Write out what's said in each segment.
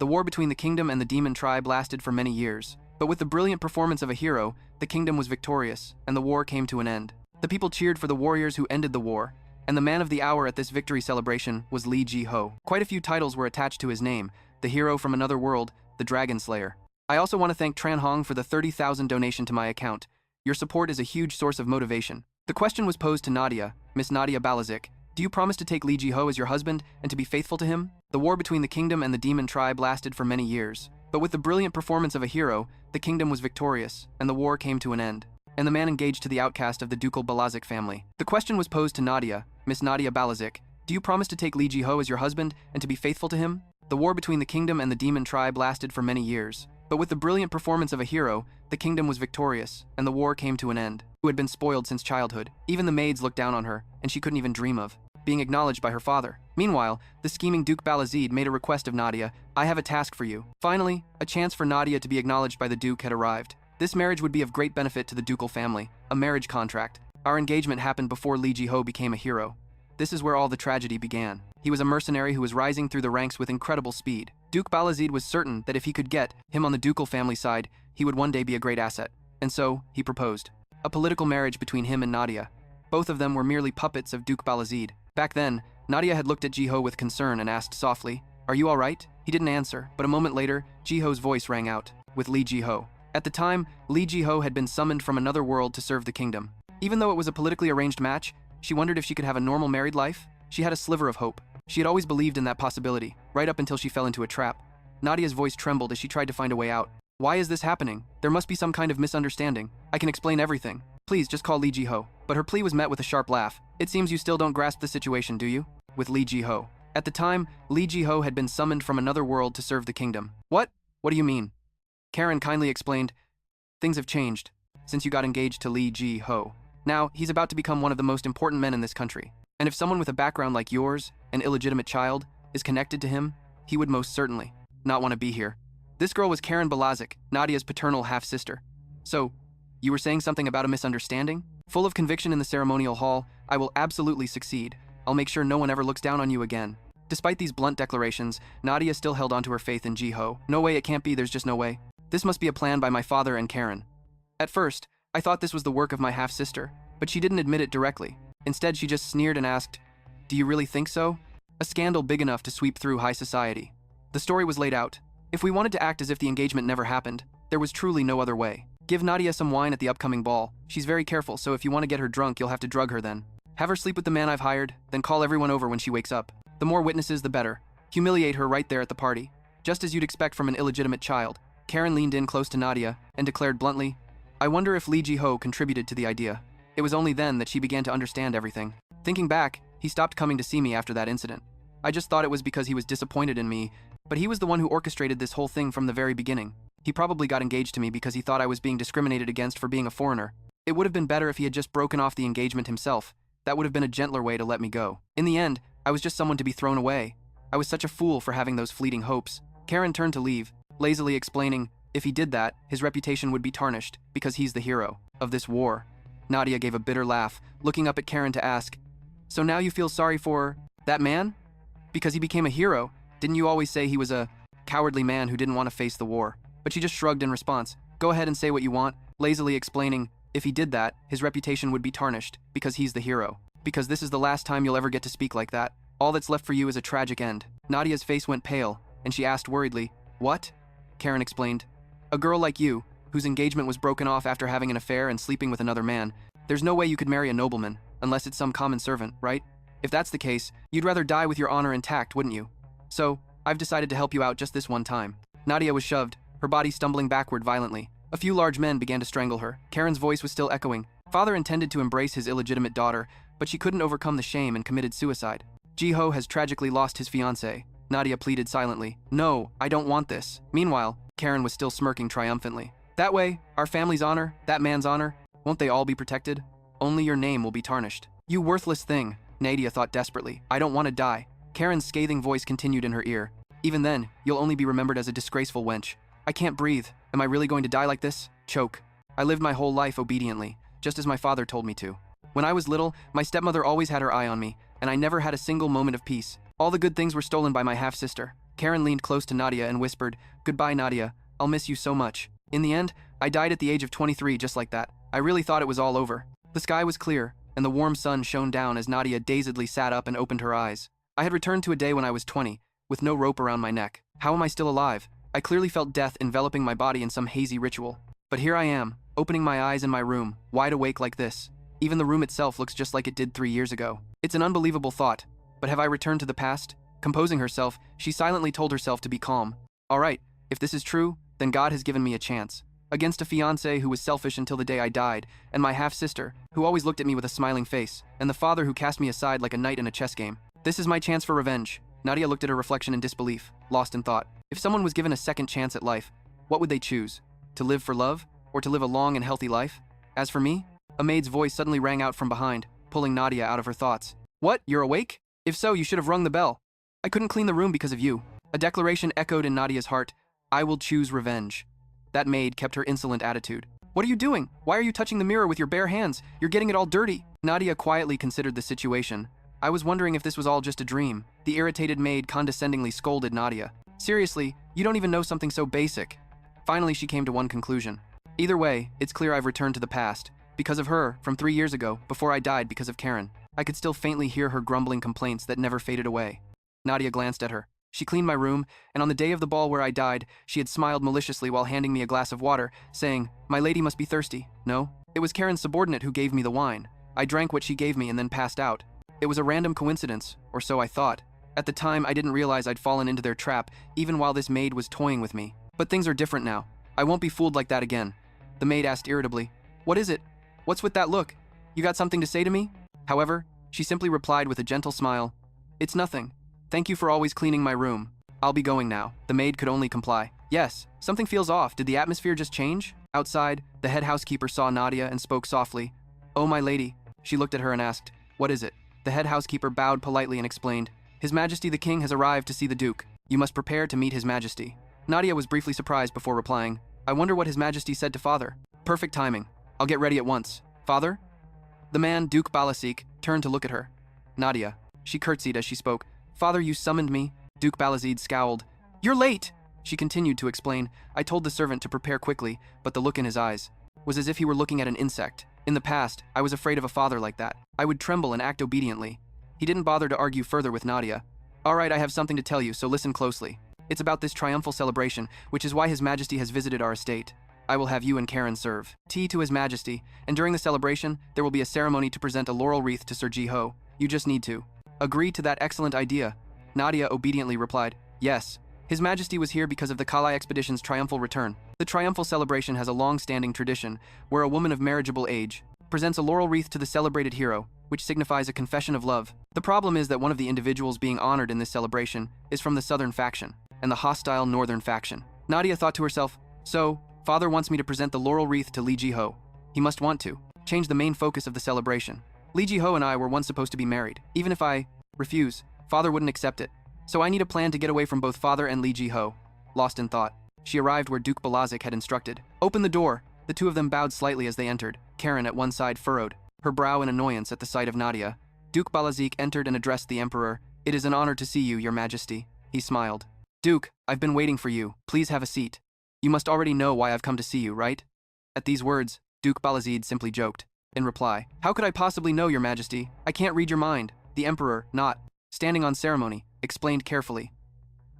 The war between the kingdom and the demon tribe lasted for many years, but with the brilliant performance of a hero, the kingdom was victorious, and the war came to an end. The people cheered for the warriors who ended the war, and the man of the hour at this victory celebration was Lee Ji-ho. Quite a few titles were attached to his name: the hero from another world, the Dragon Slayer. I also want to thank Tran Hong for the 30,000 donation to my account. Your support is a huge source of motivation. The question was posed to Nadia, Miss Nadia Balazik. Do you promise to take Lee Ji-ho as your husband and to be faithful to him? The war between the kingdom and the demon tribe lasted for many years, but with the brilliant performance of a hero, the kingdom was victorious, and the war came to an end, and the man engaged to the outcast of the ducal Balazik family. The question was posed to Nadia, Miss Nadia Balazik. Do you promise to take Lee Ji-ho as your husband and to be faithful to him? The war between the kingdom and the demon tribe lasted for many years, but with the brilliant performance of a hero, the kingdom was victorious, and the war came to an end. Who had been spoiled since childhood. Even the maids looked down on her, and she couldn't even dream of being acknowledged by her father. Meanwhile, the scheming Duke Balazid made a request of Nadia. I have a task for you. Finally, a chance for Nadia to be acknowledged by the Duke had arrived. This marriage would be of great benefit to the ducal family, a marriage contract. Our engagement happened before Lee Ji-ho became a hero. This is where all the tragedy began. He was a mercenary who was rising through the ranks with incredible speed. Duke Balazid was certain that if he could get him on the ducal family side, he would one day be a great asset. And so, he proposed a political marriage between him and Nadia. Both of them were merely puppets of Duke Balazid. Back then, Nadia had looked at Ji-ho with concern and asked softly, "Are you all right?" He didn't answer, but a moment later, Ji-ho's voice rang out, with Lee Ji-ho. At the time, Lee Ji-ho had been summoned from another world to serve the kingdom. Even though it was a politically arranged match, she wondered if she could have a normal married life. She had a sliver of hope. She had always believed in that possibility, right up until she fell into a trap. Nadia's voice trembled as she tried to find a way out. Why is this happening? There must be some kind of misunderstanding. I can explain everything. Please, just call Lee Ji-ho. But her plea was met with a sharp laugh. It seems you still don't grasp the situation, do you? With Lee Ji-ho. At the time, Lee Ji-ho had been summoned from another world to serve the kingdom. What? What do you mean? Karen kindly explained, things have changed since you got engaged to Lee Ji-ho. Now, he's about to become one of the most important men in this country. And if someone with a background like yours, an illegitimate child, is connected to him, he would most certainly not want to be here. This girl was Karen Balazik, Nadia's paternal half-sister. So, you were saying something about a misunderstanding? Full of conviction in the ceremonial hall, I will absolutely succeed. I'll make sure no one ever looks down on you again. Despite these blunt declarations, Nadia still held onto her faith in Ji-ho. No way, it can't be, there's just no way. This must be a plan by my father and Karen. At first, I thought this was the work of my half-sister, but she didn't admit it directly. Instead, she just sneered and asked, "Do you really think so?" A scandal big enough to sweep through high society. The story was laid out. If we wanted to act as if the engagement never happened, there was truly no other way. Give Nadia some wine at the upcoming ball. She's very careful, so if you want to get her drunk, you'll have to drug her then. Have her sleep with the man I've hired, then call everyone over when she wakes up. The more witnesses, the better. Humiliate her right there at the party, just as you'd expect from an illegitimate child. Karen leaned in close to Nadia and declared bluntly, I wonder if Lee Ji-ho contributed to the idea. It was only then that she began to understand everything. Thinking back, he stopped coming to see me after that incident. I just thought it was because he was disappointed in me, but he was the one who orchestrated this whole thing from the very beginning. He probably got engaged to me because he thought I was being discriminated against for being a foreigner. It would have been better if he had just broken off the engagement himself. That would have been a gentler way to let me go. In the end, I was just someone to be thrown away. I was such a fool for having those fleeting hopes. Karen turned to leave, lazily explaining, if he did that, his reputation would be tarnished, because he's the hero of this war. Nadia gave a bitter laugh, looking up at Karen to ask, so now you feel sorry for that man? Because he became a hero, didn't you always say he was a cowardly man who didn't want to face the war? But she just shrugged in response. Go ahead and say what you want, lazily explaining, if he did that, his reputation would be tarnished, because he's the hero. Because this is the last time you'll ever get to speak like that. All that's left for you is a tragic end. Nadia's face went pale, and she asked worriedly, what? Karen explained. A girl like you, whose engagement was broken off after having an affair and sleeping with another man, there's no way you could marry a nobleman, unless it's some common servant, right? If that's the case, you'd rather die with your honor intact, wouldn't you? So, I've decided to help you out just this one time. Nadia was shoved, her body stumbling backward violently. A few large men began to strangle her. Karen's voice was still echoing. Father intended to embrace his illegitimate daughter, but she couldn't overcome the shame and committed suicide. Ji-ho has tragically lost his fiancée. Nadia pleaded silently. No, I don't want this. Meanwhile, Karen was still smirking triumphantly. That way, our family's honor, that man's honor, won't they all be protected? Only your name will be tarnished. You worthless thing, Nadia thought desperately. I don't want to die. Karen's scathing voice continued in her ear. Even then, you'll only be remembered as a disgraceful wench. I can't breathe. Am I really going to die like this? Choke. I lived my whole life obediently, just as my father told me to. When I was little, my stepmother always had her eye on me, and I never had a single moment of peace. All the good things were stolen by my half-sister. Karen leaned close to Nadia and whispered, "Goodbye, Nadia. I'll miss you so much." In the end, I died at the age of 23 just like that. I really thought it was all over. The sky was clear, and the warm sun shone down as Nadia dazedly sat up and opened her eyes. I had returned to a day when I was 20, with no rope around my neck. How am I still alive? I clearly felt death enveloping my body in some hazy ritual. But here I am, opening my eyes in my room, wide awake like this. Even the room itself looks just like it did 3 years ago. It's an unbelievable thought, but have I returned to the past? Composing herself, she silently told herself to be calm. All right, if this is true, then God has given me a chance. Against a fiancé who was selfish until the day I died, and my half-sister, who always looked at me with a smiling face, and the father who cast me aside like a knight in a chess game. This is my chance for revenge. Nadia looked at her reflection in disbelief, lost in thought. If someone was given a second chance at life, what would they choose? To live for love, or to live a long and healthy life? As for me, a maid's voice suddenly rang out from behind, pulling Nadia out of her thoughts. What, you're awake? If so, you should have rung the bell. I couldn't clean the room because of you. A declaration echoed in Nadia's heart. I will choose revenge. That maid kept her insolent attitude. What are you doing? Why are you touching the mirror with your bare hands? You're getting it all dirty. Nadia quietly considered the situation. I was wondering if this was all just a dream. The irritated maid condescendingly scolded Nadia. Seriously, you don't even know something so basic. Finally, she came to one conclusion. Either way, it's clear I've returned to the past. Because of her, from 3 years ago, before I died because of Karen. I could still faintly hear her grumbling complaints that never faded away. Nadia glanced at her. She cleaned my room, and on the day of the ball where I died, she had smiled maliciously while handing me a glass of water, saying, "My lady must be thirsty." No, it was Karen's subordinate who gave me the wine. I drank what she gave me and then passed out. It was a random coincidence, or so I thought. At the time, I didn't realize I'd fallen into their trap, even while this maid was toying with me. But things are different now. I won't be fooled like that again. The maid asked irritably, "What is it? What's with that look? You got something to say to me?" However, she simply replied with a gentle smile, "It's nothing. Thank you for always cleaning my room. I'll be going now." The maid could only comply. Yes, something feels off. Did the atmosphere just change? Outside, the head housekeeper saw Nadia and spoke softly. "Oh, my lady." She looked at her and asked, "What is it?" The head housekeeper bowed politely and explained, "His Majesty the King has arrived to see the Duke. You must prepare to meet His Majesty." Nadia was briefly surprised before replying, "I wonder what His Majesty said to Father." "Perfect timing. I'll get ready at once." "Father?" The man, Duke Balazik, turned to look at her. "Nadia." She curtsied as she spoke. "Father, you summoned me." Duke Balazik scowled. "You're late!" She continued to explain. "I told the servant to prepare quickly, but the look in his eyes was as if he were looking at an insect. In the past, I was afraid of a father like that. I would tremble and act obediently." He didn't bother to argue further with Nadia. "All right, I have something to tell you, so listen closely. It's about this triumphal celebration, which is why His Majesty has visited our estate. I will have you and Karen serve tea to His Majesty, and during the celebration, there will be a ceremony to present a laurel wreath to Sir Ji-ho. You just need to agree to that excellent idea." Nadia obediently replied, "Yes. His Majesty was here because of the Kalai expedition's triumphal return. The triumphal celebration has a long-standing tradition where a woman of marriageable age presents a laurel wreath to the celebrated hero, which signifies a confession of love. The problem is that one of the individuals being honored in this celebration is from the southern faction and the hostile northern faction." Nadia thought to herself, "So, Father wants me to present the laurel wreath to Li Ji-ho. He must want to change the main focus of the celebration. Li Ji-ho and I were once supposed to be married. Even if I refuse, Father wouldn't accept it. So I need a plan to get away from both Father and Li Ji-ho." Lost in thought, she arrived where Duke Balazik had instructed. "Open the door." The two of them bowed slightly as they entered. Karen at one side furrowed her brow in annoyance at the sight of Nadia. Duke Balazik entered and addressed the Emperor. "It is an honor to see you, Your Majesty." He smiled. "Duke, I've been waiting for you. Please have a seat. You must already know why I've come to see you, right?" At these words, Duke Balazik simply joked. In reply, "How could I possibly know, Your Majesty? I can't read your mind." The Emperor, not standing on ceremony, explained carefully.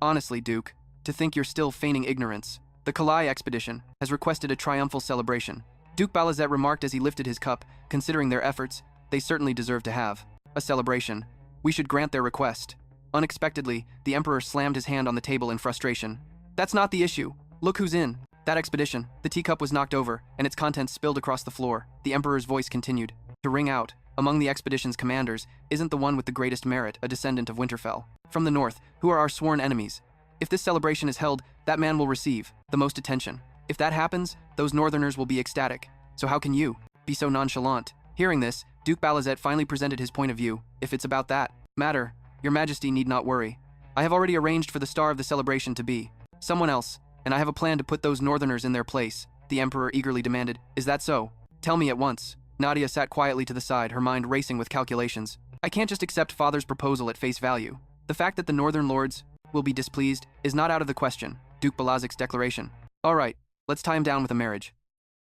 "Honestly, Duke, to think you're still feigning ignorance. The Kalai expedition has requested a triumphal celebration." Duke Balazik remarked as he lifted his cup. "Considering their efforts, they certainly deserve to have a celebration. We should grant their request." Unexpectedly, the Emperor slammed his hand on the table in frustration. "That's not the issue. Look who's in that expedition." The teacup was knocked over, and its contents spilled across the floor. The Emperor's voice continued to ring out. "Among the expedition's commanders isn't the one with the greatest merit a descendant of Winterfell from the north, who are our sworn enemies. If this celebration is held, that man will receive the most attention. If that happens, those northerners will be ecstatic. So how can you be so nonchalant?" Hearing this, Duke Balazik finally presented his point of view. "If it's about that matter, Your Majesty need not worry. I have already arranged for the star of the celebration to be someone else, and I have a plan to put those northerners in their place." The Emperor eagerly demanded, "Is that so? Tell me at once." Nadia sat quietly to the side, her mind racing with calculations. "I can't just accept Father's proposal at face value. The fact that the northern lords will be displeased is not out of the question, Duke Balazik's declaration. All right, let's tie him down with a marriage.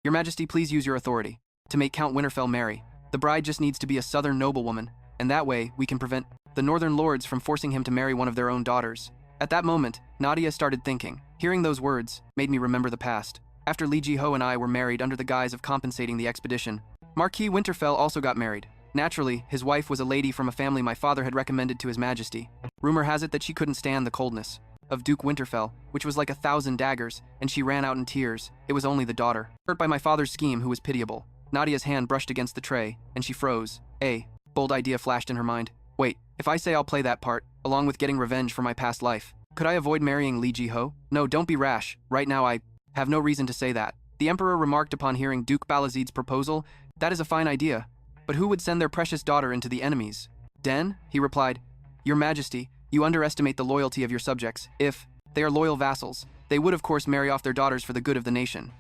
Your Majesty, please use your authority to make Count Winterfell marry. The bride just needs to be a southern noblewoman, and that way we can prevent the northern lords from forcing him to marry one of their own daughters. At that moment, Nadia started thinking. Hearing those words made me remember the past. After Li Jiho and I were married under the guise of compensating the expedition, Marquis Winterfell also got married. Naturally, his wife was a lady from a family my father had recommended to His Majesty. Rumor has it that she couldn't stand the coldness of Duke Winterfell, which was like 1,000 daggers, and she ran out in tears. It was only the daughter, hurt by my father's scheme, who was pitiable. Nadia's hand brushed against the tray, and she froze. A bold idea flashed in her mind. Wait, if I say I'll play that part, along with getting revenge for my past life, could I avoid marrying Li Jiho? No, don't be rash. Right now I have no reason to say that. The Emperor remarked upon hearing Duke Balazid's proposal. That is a fine idea, but who would send their precious daughter into the enemy's den? He replied, Your Majesty, you underestimate the loyalty of your subjects. If they are loyal vassals, they would of course marry off their daughters for the good of the nation.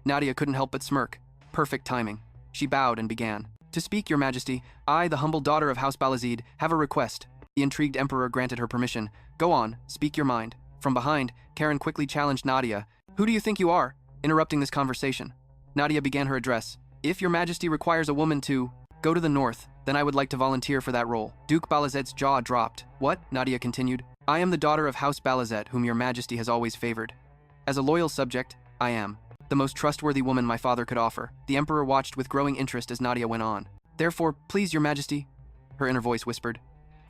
Nadia couldn't help but smirk. Perfect timing. She bowed and began. To speak, Your Majesty, I, the humble daughter of House Balazid, have a request. The intrigued Emperor granted her permission. Go on, speak your mind. From behind, Karen quickly challenged Nadia. Who do you think you are? Interrupting this conversation. Nadia began her address. If Your Majesty requires a woman to go to the north, then I would like to volunteer for that role. Duke Balazet's jaw dropped. What? Nadia continued. I am the daughter of House Balazet, whom Your Majesty has always favored. As a loyal subject, I am the most trustworthy woman my father could offer. The Emperor watched with growing interest as Nadia went on. Therefore, please, Your Majesty, her inner voice whispered.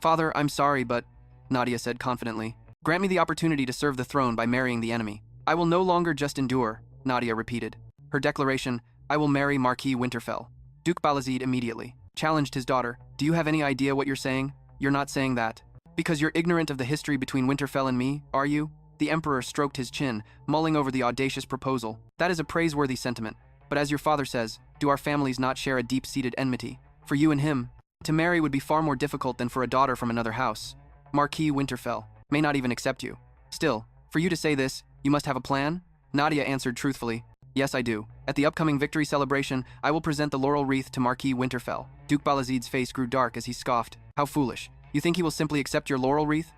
Father, I'm sorry, but, Nadia said confidently, grant me the opportunity to serve the throne by marrying the enemy. I will no longer just endure, Nadia repeated. Her declaration, I will marry Marquis Winterfell. Duke Balazid immediately challenged his daughter. Do you have any idea what you're saying? You're not saying that. Because you're ignorant of the history between Winterfell and me, are you? The Emperor stroked his chin, mulling over the audacious proposal. That is a praiseworthy sentiment. But as your father says, do our families not share a deep-seated enmity? For you and him, to marry would be far more difficult than for a daughter from another house. Marquis Winterfell may not even accept you. Still, for you to say this, you must have a plan? Nadia answered truthfully. Yes, I do. At the upcoming victory celebration, I will present the laurel wreath to Marquis Winterfell. Duke Balazid's face grew dark as he scoffed. How foolish. You think he will simply accept your laurel wreath?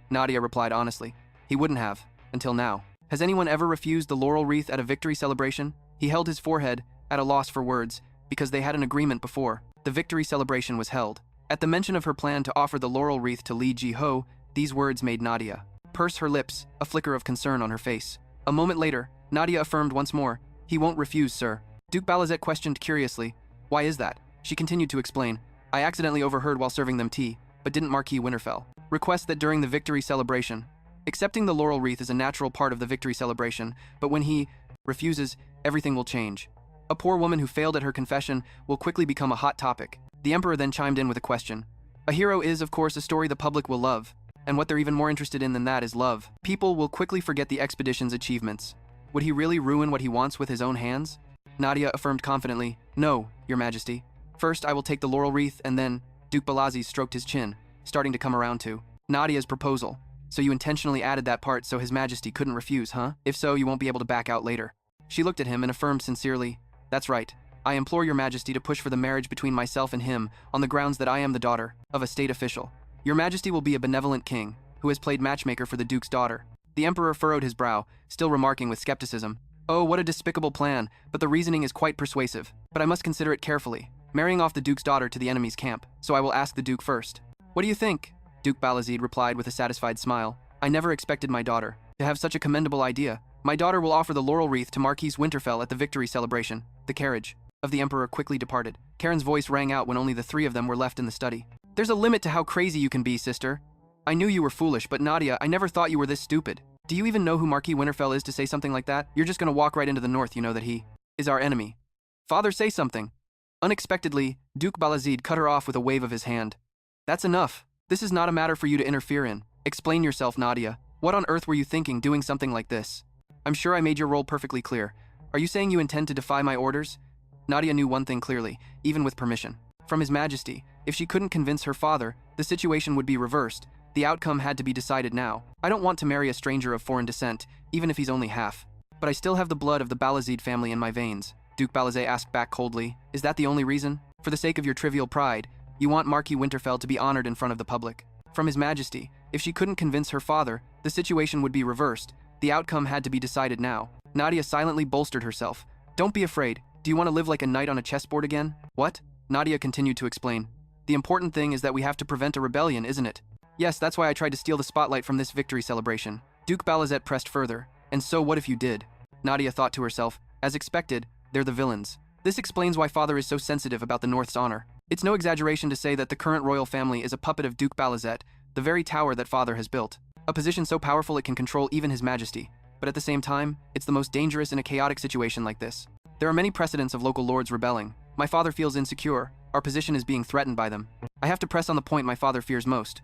Nadia replied honestly. He wouldn't have, until now. Has anyone ever refused the laurel wreath at a victory celebration? He held his forehead, at a loss for words, because they had an agreement before. The victory celebration was held. At the mention of her plan to offer the laurel wreath to Li Jiho, these words made Nadia purse her lips, a flicker of concern on her face. A moment later, Nadia affirmed once more, He won't refuse, sir. Duke Balazet questioned curiously, Why is that? She continued to explain, I accidentally overheard while serving them tea, but didn't Marquis Winterfell request that during the victory celebration. Accepting the laurel wreath is a natural part of the victory celebration, but when he refuses, everything will change. A poor woman who failed at her confession will quickly become a hot topic. The Emperor then chimed in with a question. A hero is, of course, a story the public will love, and what they're even more interested in than that is love. People will quickly forget the expedition's achievements. Would he really ruin what he wants with his own hands? Nadia affirmed confidently, No, Your Majesty. First, I will take the laurel wreath, and then, Duke Balazid stroked his chin, starting to come around to Nadia's proposal. So you intentionally added that part so His Majesty couldn't refuse, huh? If so, you won't be able to back out later. She looked at him and affirmed sincerely, That's right. I implore Your Majesty to push for the marriage between myself and him on the grounds that I am the daughter of a state official. Your Majesty will be a benevolent king who has played matchmaker for the Duke's daughter. The Emperor furrowed his brow, still remarking with skepticism, Oh, what a despicable plan, but the reasoning is quite persuasive. But I must consider it carefully. Marrying off the Duke's daughter to the enemy's camp, so I will ask the Duke first. What do you think? Duke Balazid replied with a satisfied smile. I never expected my daughter to have such a commendable idea. My daughter will offer the laurel wreath to Marquis Winterfell at the victory celebration. The carriage of the Emperor quickly departed. Karen's voice rang out when only the three of them were left in the study. There's a limit to how crazy you can be, sister. I knew you were foolish, but Nadia, I never thought you were this stupid. Do you even know who Marquis Winterfell is to say something like that? You're just gonna walk right into the north, you know that he is our enemy. Father, say something. Unexpectedly, Duke Balazid cut her off with a wave of his hand. That's enough. This is not a matter for you to interfere in. Explain yourself, Nadia. What on earth were you thinking doing something like this? I'm sure I made your role perfectly clear. Are you saying you intend to defy my orders? Nadia knew one thing clearly, even with permission. From His Majesty, if she couldn't convince her father, the situation would be reversed. The outcome had to be decided now. I don't want to marry a stranger of foreign descent, even if he's only half. But I still have the blood of the Balazid family in my veins. Duke Balazet asked back coldly, Is that the only reason? For the sake of your trivial pride, you want Marquis Winterfell to be honored in front of the public. From His Majesty, If she couldn't convince her father, the situation would be reversed. The outcome had to be decided now. Nadia silently bolstered herself. Don't be afraid. Do you want to live like a knight on a chessboard again? What? Nadia continued to explain. The important thing is that we have to prevent a rebellion, isn't it? Yes, that's why I tried to steal the spotlight from this victory celebration. Duke Balazik pressed further. And so what if you did? Nadia thought to herself. As expected, they're the villains. This explains why father is so sensitive about the North's honor. It's no exaggeration to say that the current royal family is a puppet of Duke Balazik, the very tower that father has built. A position so powerful it can control even his majesty. But at the same time, it's the most dangerous in a chaotic situation like this. There are many precedents of local lords rebelling. My father feels insecure. Our position is being threatened by them. I have to press on the point my father fears most.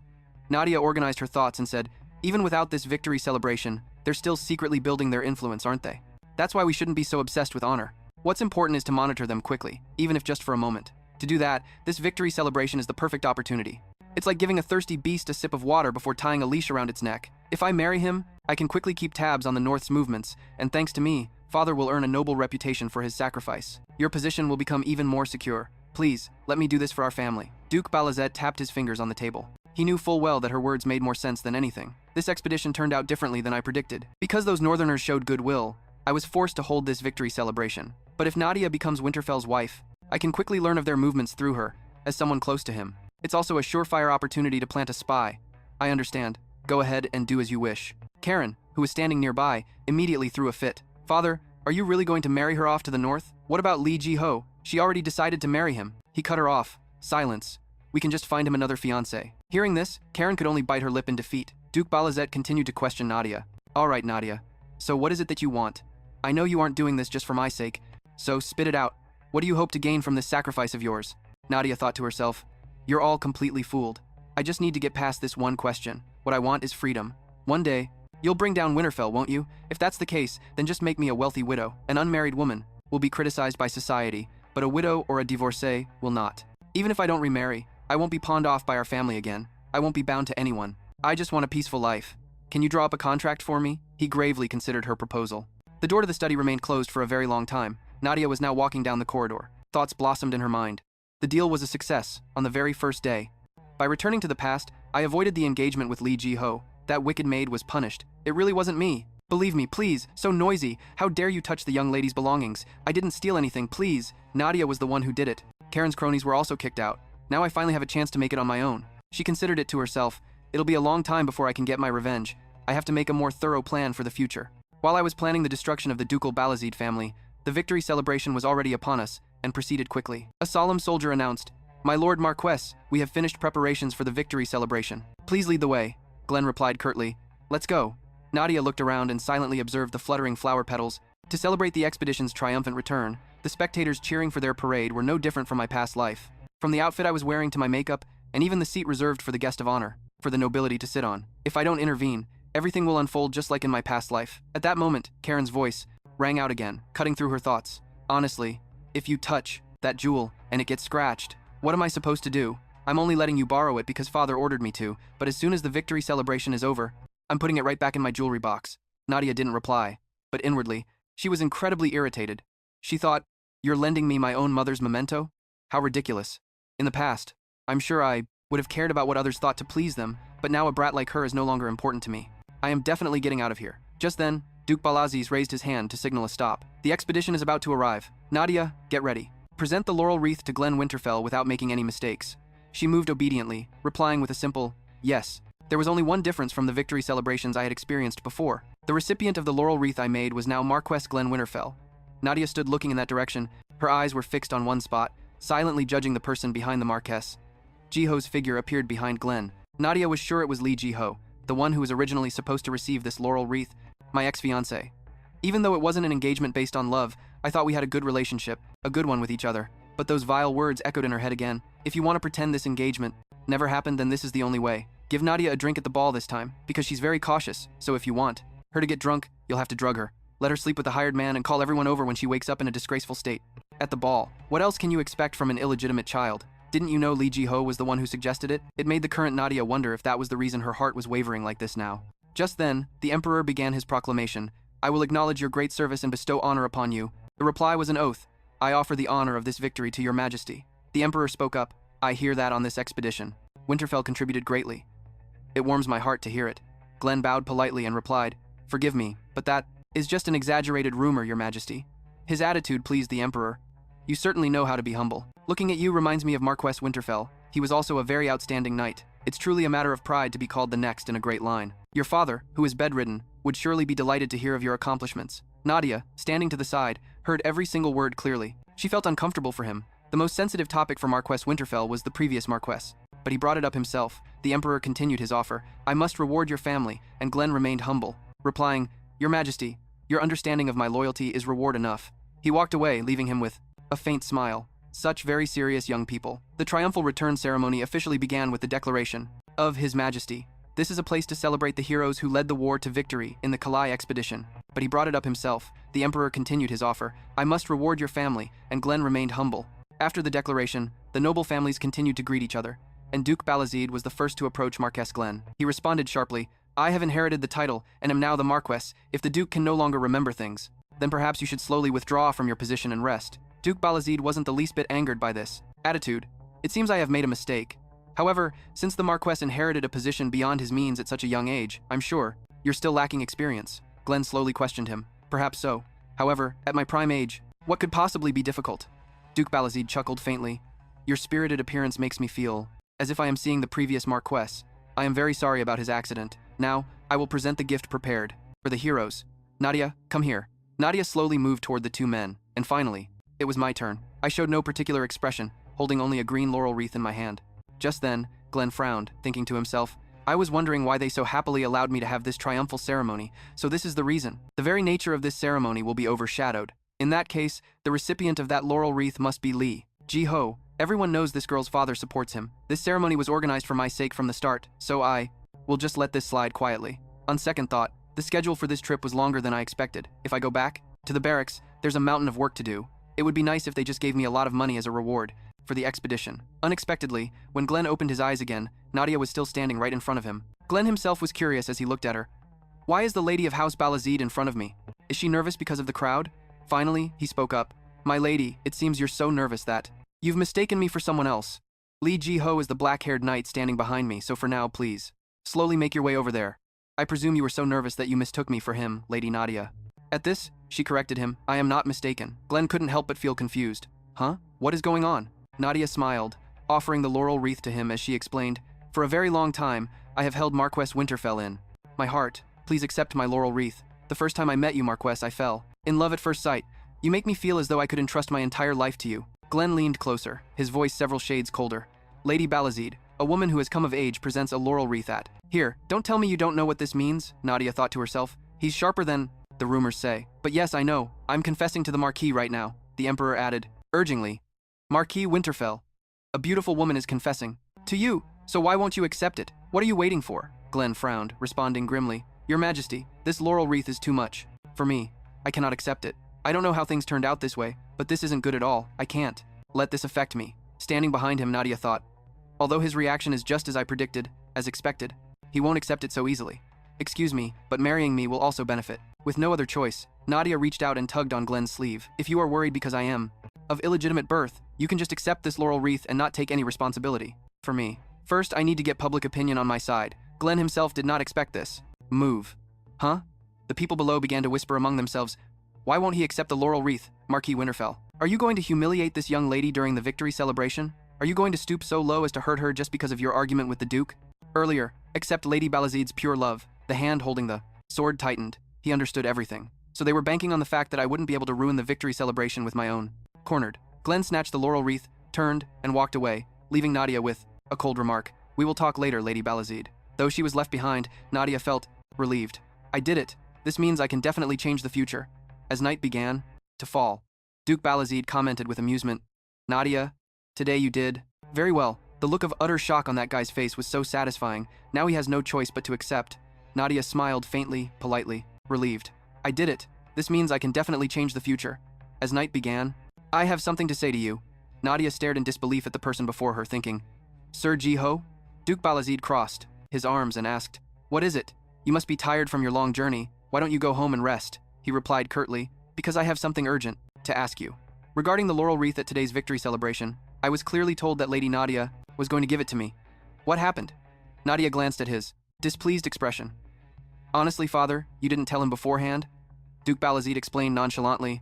Nadia organized her thoughts and said, even without this victory celebration, they're still secretly building their influence, aren't they? That's why we shouldn't be so obsessed with honor. What's important is to monitor them quickly, even if just for a moment. To do that, this victory celebration is the perfect opportunity. It's like giving a thirsty beast a sip of water before tying a leash around its neck. If I marry him, I can quickly keep tabs on the North's movements, and thanks to me, father will earn a noble reputation for his sacrifice. Your position will become even more secure. Please, let me do this for our family. Duke Balazik tapped his fingers on the table. He knew full well that her words made more sense than anything. This expedition turned out differently than I predicted. Because those northerners showed goodwill, I was forced to hold this victory celebration. But if Nadia becomes Winterfell's wife, I can quickly learn of their movements through her, as someone close to him. It's also a surefire opportunity to plant a spy. I understand. Go ahead and do as you wish. Karen, who was standing nearby, immediately threw a fit. Father, are you really going to marry her off to the north? What about Lee Ji-ho? She already decided to marry him. He cut her off. Silence. We can just find him another fiancé. Hearing this, Karen could only bite her lip in defeat. Duke Balazik continued to question Nadia. All right, Nadia. So what is it that you want? I know you aren't doing this just for my sake, so spit it out. What do you hope to gain from this sacrifice of yours? Nadia thought to herself. You're all completely fooled. I just need to get past this one question. What I want is freedom. One day, you'll bring down Winterfell, won't you? If that's the case, then just make me a wealthy widow. An unmarried woman will be criticized by society, but a widow or a divorcee will not. Even if I don't remarry, I won't be pawned off by our family again. I won't be bound to anyone. I just want a peaceful life. Can you draw up a contract for me? He gravely considered her proposal. The door to the study remained closed for a very long time. Nadia was now walking down the corridor. Thoughts blossomed in her mind. The deal was a success on the very first day. By returning to the past, I avoided the engagement with Lee Ji-ho. That wicked maid was punished. It really wasn't me. Believe me, please. So noisy. How dare you touch the young lady's belongings? I didn't steal anything, please. Nadia was the one who did it. Karen's cronies were also kicked out. Now I finally have a chance to make it on my own. She considered it to herself. It'll be a long time before I can get my revenge. I have to make a more thorough plan for the future. While I was planning the destruction of the ducal Balazik family, the victory celebration was already upon us and proceeded quickly. A solemn soldier announced, My Lord Marquess, we have finished preparations for the victory celebration. Please lead the way. Glenn replied curtly. Let's go. Nadia looked around and silently observed the fluttering flower petals. To celebrate the expedition's triumphant return, the spectators cheering for their parade were no different from my past life. From the outfit I was wearing to my makeup, and even the seat reserved for the guest of honor, for the nobility to sit on. If I don't intervene, everything will unfold just like in my past life. At that moment, Karen's voice rang out again, cutting through her thoughts. Honestly, if you touch that jewel and it gets scratched, what am I supposed to do? I'm only letting you borrow it because father ordered me to, but as soon as the victory celebration is over, I'm putting it right back in my jewelry box. Nadia didn't reply, but inwardly, she was incredibly irritated. She thought, you're lending me my own mother's memento? How ridiculous. In the past, I'm sure I would have cared about what others thought to please them, but now a brat like her is no longer important to me. I am definitely getting out of here. Just then, Duke Balazik raised his hand to signal a stop. The expedition is about to arrive. Nadia, get ready. Present the laurel wreath to Glenn Winterfell without making any mistakes. She moved obediently, replying with a simple, yes. There was only one difference from the victory celebrations I had experienced before. The recipient of the laurel wreath I made was now Marquess Glenn Winterfell. Nadia stood looking in that direction. Her eyes were fixed on one spot, silently judging the person behind the Marquess. Ji-ho's figure appeared behind Glenn. Nadia was sure it was Lee Ji-ho, the one who was originally supposed to receive this laurel wreath, my ex-fiancé. Even though it wasn't an engagement based on love, I thought we had a good relationship, a good one with each other. But those vile words echoed in her head again. If you want to pretend this engagement never happened, then this is the only way. Give Nadia a drink at the ball this time, because she's very cautious, so if you want her to get drunk, you'll have to drug her. Let her sleep with the hired man and call everyone over when she wakes up in a disgraceful state. At the ball, what else can you expect from an illegitimate child? Didn't you know Lee Ji-ho was the one who suggested it? It made the current Nadia wonder if that was the reason her heart was wavering like this now. Just then, the emperor began his proclamation. I will acknowledge your great service and bestow honor upon you. The reply was an oath. I offer the honor of this victory to your majesty. The emperor spoke up. I hear that on this expedition. Winterfell contributed greatly. It warms my heart to hear it. Glenn bowed politely and replied, "Forgive me, but that is just an exaggerated rumor, Your Majesty." His attitude pleased the Emperor. "You certainly know how to be humble. Looking at you reminds me of Marquess Winterfell. He was also a very outstanding knight. It's truly a matter of pride to be called the next in a great line. Your father, who is bedridden, would surely be delighted to hear of your accomplishments." Nadia, standing to the side, heard every single word clearly. She felt uncomfortable for him. The most sensitive topic for Marquess Winterfell was the previous Marquess, but he brought it up himself. The Emperor continued his offer. "I must reward your family," and Glenn remained humble, replying, "Your Majesty, your understanding of my loyalty is reward enough." He walked away, leaving him with a faint smile. Such very serious young people. The triumphal return ceremony officially began with the declaration of His Majesty. This is a place to celebrate the heroes who led the war to victory in the Kalai expedition. But he brought it up himself. The Emperor continued his offer. "I must reward your family," and Glenn remained humble. After the declaration, the noble families continued to greet each other, and Duke Balazik was the first to approach Marquess Glenn. He responded sharply, "I have inherited the title and am now the Marquess. If the Duke can no longer remember things, then perhaps you should slowly withdraw from your position and rest." Duke Balazik wasn't the least bit angered by this attitude. "It seems I have made a mistake. However, since the Marquess inherited a position beyond his means at such a young age, I'm sure you're still lacking experience." Glenn slowly questioned him. "Perhaps so. However, at my prime age, what could possibly be difficult?" Duke Balazik chuckled faintly. "Your spirited appearance makes me feel as if I am seeing the previous Marquess. I am very sorry about his accident. Now, I will present the gift prepared for the heroes. Nadia, come here." Nadia slowly moved toward the two men, and finally, it was my turn. I showed no particular expression, holding only a green laurel wreath in my hand. Just then, Glenn frowned, thinking to himself, "I was wondering why they so happily allowed me to have this triumphal ceremony, so this is the reason. The very nature of this ceremony will be overshadowed. In that case, the recipient of that laurel wreath must be Lee Ji-ho. Everyone knows this girl's father supports him. This ceremony was organized for my sake from the start, so I will just let this slide quietly." On second thought, the schedule for this trip was longer than I expected. If I go back to the barracks, there's a mountain of work to do. It would be nice if they just gave me a lot of money as a reward for the expedition. Unexpectedly, when Glenn opened his eyes again, Nadia was still standing right in front of him. Glenn himself was curious as he looked at her. "Why is the lady of House Balazik in front of me? Is she nervous because of the crowd?" Finally, he spoke up. "My lady, it seems you're so nervous that you've mistaken me for someone else. Lee Ji-ho is the black-haired knight standing behind me, so for now, please, slowly make your way over there. I presume you were so nervous that you mistook me for him, Lady Nadia." At this, she corrected him. "I am not mistaken." Glenn couldn't help but feel confused. "Huh? What is going on?" Nadia smiled, offering the laurel wreath to him as she explained, "For a very long time, I have held Marquess Winterfell in my heart. Please accept my laurel wreath. The first time I met you, Marquess, I fell in love at first sight. You make me feel as though I could entrust my entire life to you." Glenn leaned closer, his voice several shades colder. "Lady Balazik, a woman who has come of age, presents a laurel wreath at here. Don't tell me you don't know what this means," Nadia thought to herself. "He's sharper than the rumors say. But yes, I know. I'm confessing to the Marquis right now," the Emperor added, urgingly. "Marquis Winterfell, a beautiful woman is confessing to you, so why won't you accept it? What are you waiting for?" Glenn frowned, responding grimly, "Your Majesty, this laurel wreath is too much for me. I cannot accept it. I don't know how things turned out this way, but this isn't good at all. I can't let this affect me." Standing behind him, Nadia thought, although his reaction is just as I predicted, as expected, he won't accept it so easily. "Excuse me, but marrying me will also benefit." With no other choice, Nadia reached out and tugged on Glenn's sleeve. "If you are worried because I am of illegitimate birth, you can just accept this laurel wreath and not take any responsibility for me. First, I need to get public opinion on my side." Glenn himself did not expect this move. "Huh?" The people below began to whisper among themselves. "Why won't he accept the laurel wreath, Marquis Winterfell? Are you going to humiliate this young lady during the victory celebration? Are you going to stoop so low as to hurt her just because of your argument with the Duke?" Earlier, except Lady Balazik's pure love, the hand holding the sword tightened. He understood everything. So they were banking on the fact that I wouldn't be able to ruin the victory celebration with my own. Cornered, Glenn snatched the laurel wreath, turned, and walked away, leaving Nadia with a cold remark. "We will talk later, Lady Balazik." Though she was left behind, Nadia felt relieved. "I did it. This means I can definitely change the future." As night began to fall, Duke Balazik commented with amusement, "Nadia, today you did very well." The look of utter shock on that guy's face was so satisfying. Now he has no choice but to accept. Nadia smiled faintly, politely, relieved. "I did it. This means I can definitely change the future." As night began, "I have something to say to you." Nadia stared in disbelief at the person before her, thinking, "Sir Ji-ho?" Duke Balazik crossed his arms and asked, "What is it? You must be tired from your long journey. Why don't you go home and rest?" He replied curtly, "Because I have something urgent to ask you. Regarding the laurel wreath at today's victory celebration, I was clearly told that Lady Nadia was going to give it to me. What happened?" Nadia glanced at his displeased expression. Honestly, father, you didn't tell him beforehand? Duke Balazik explained nonchalantly.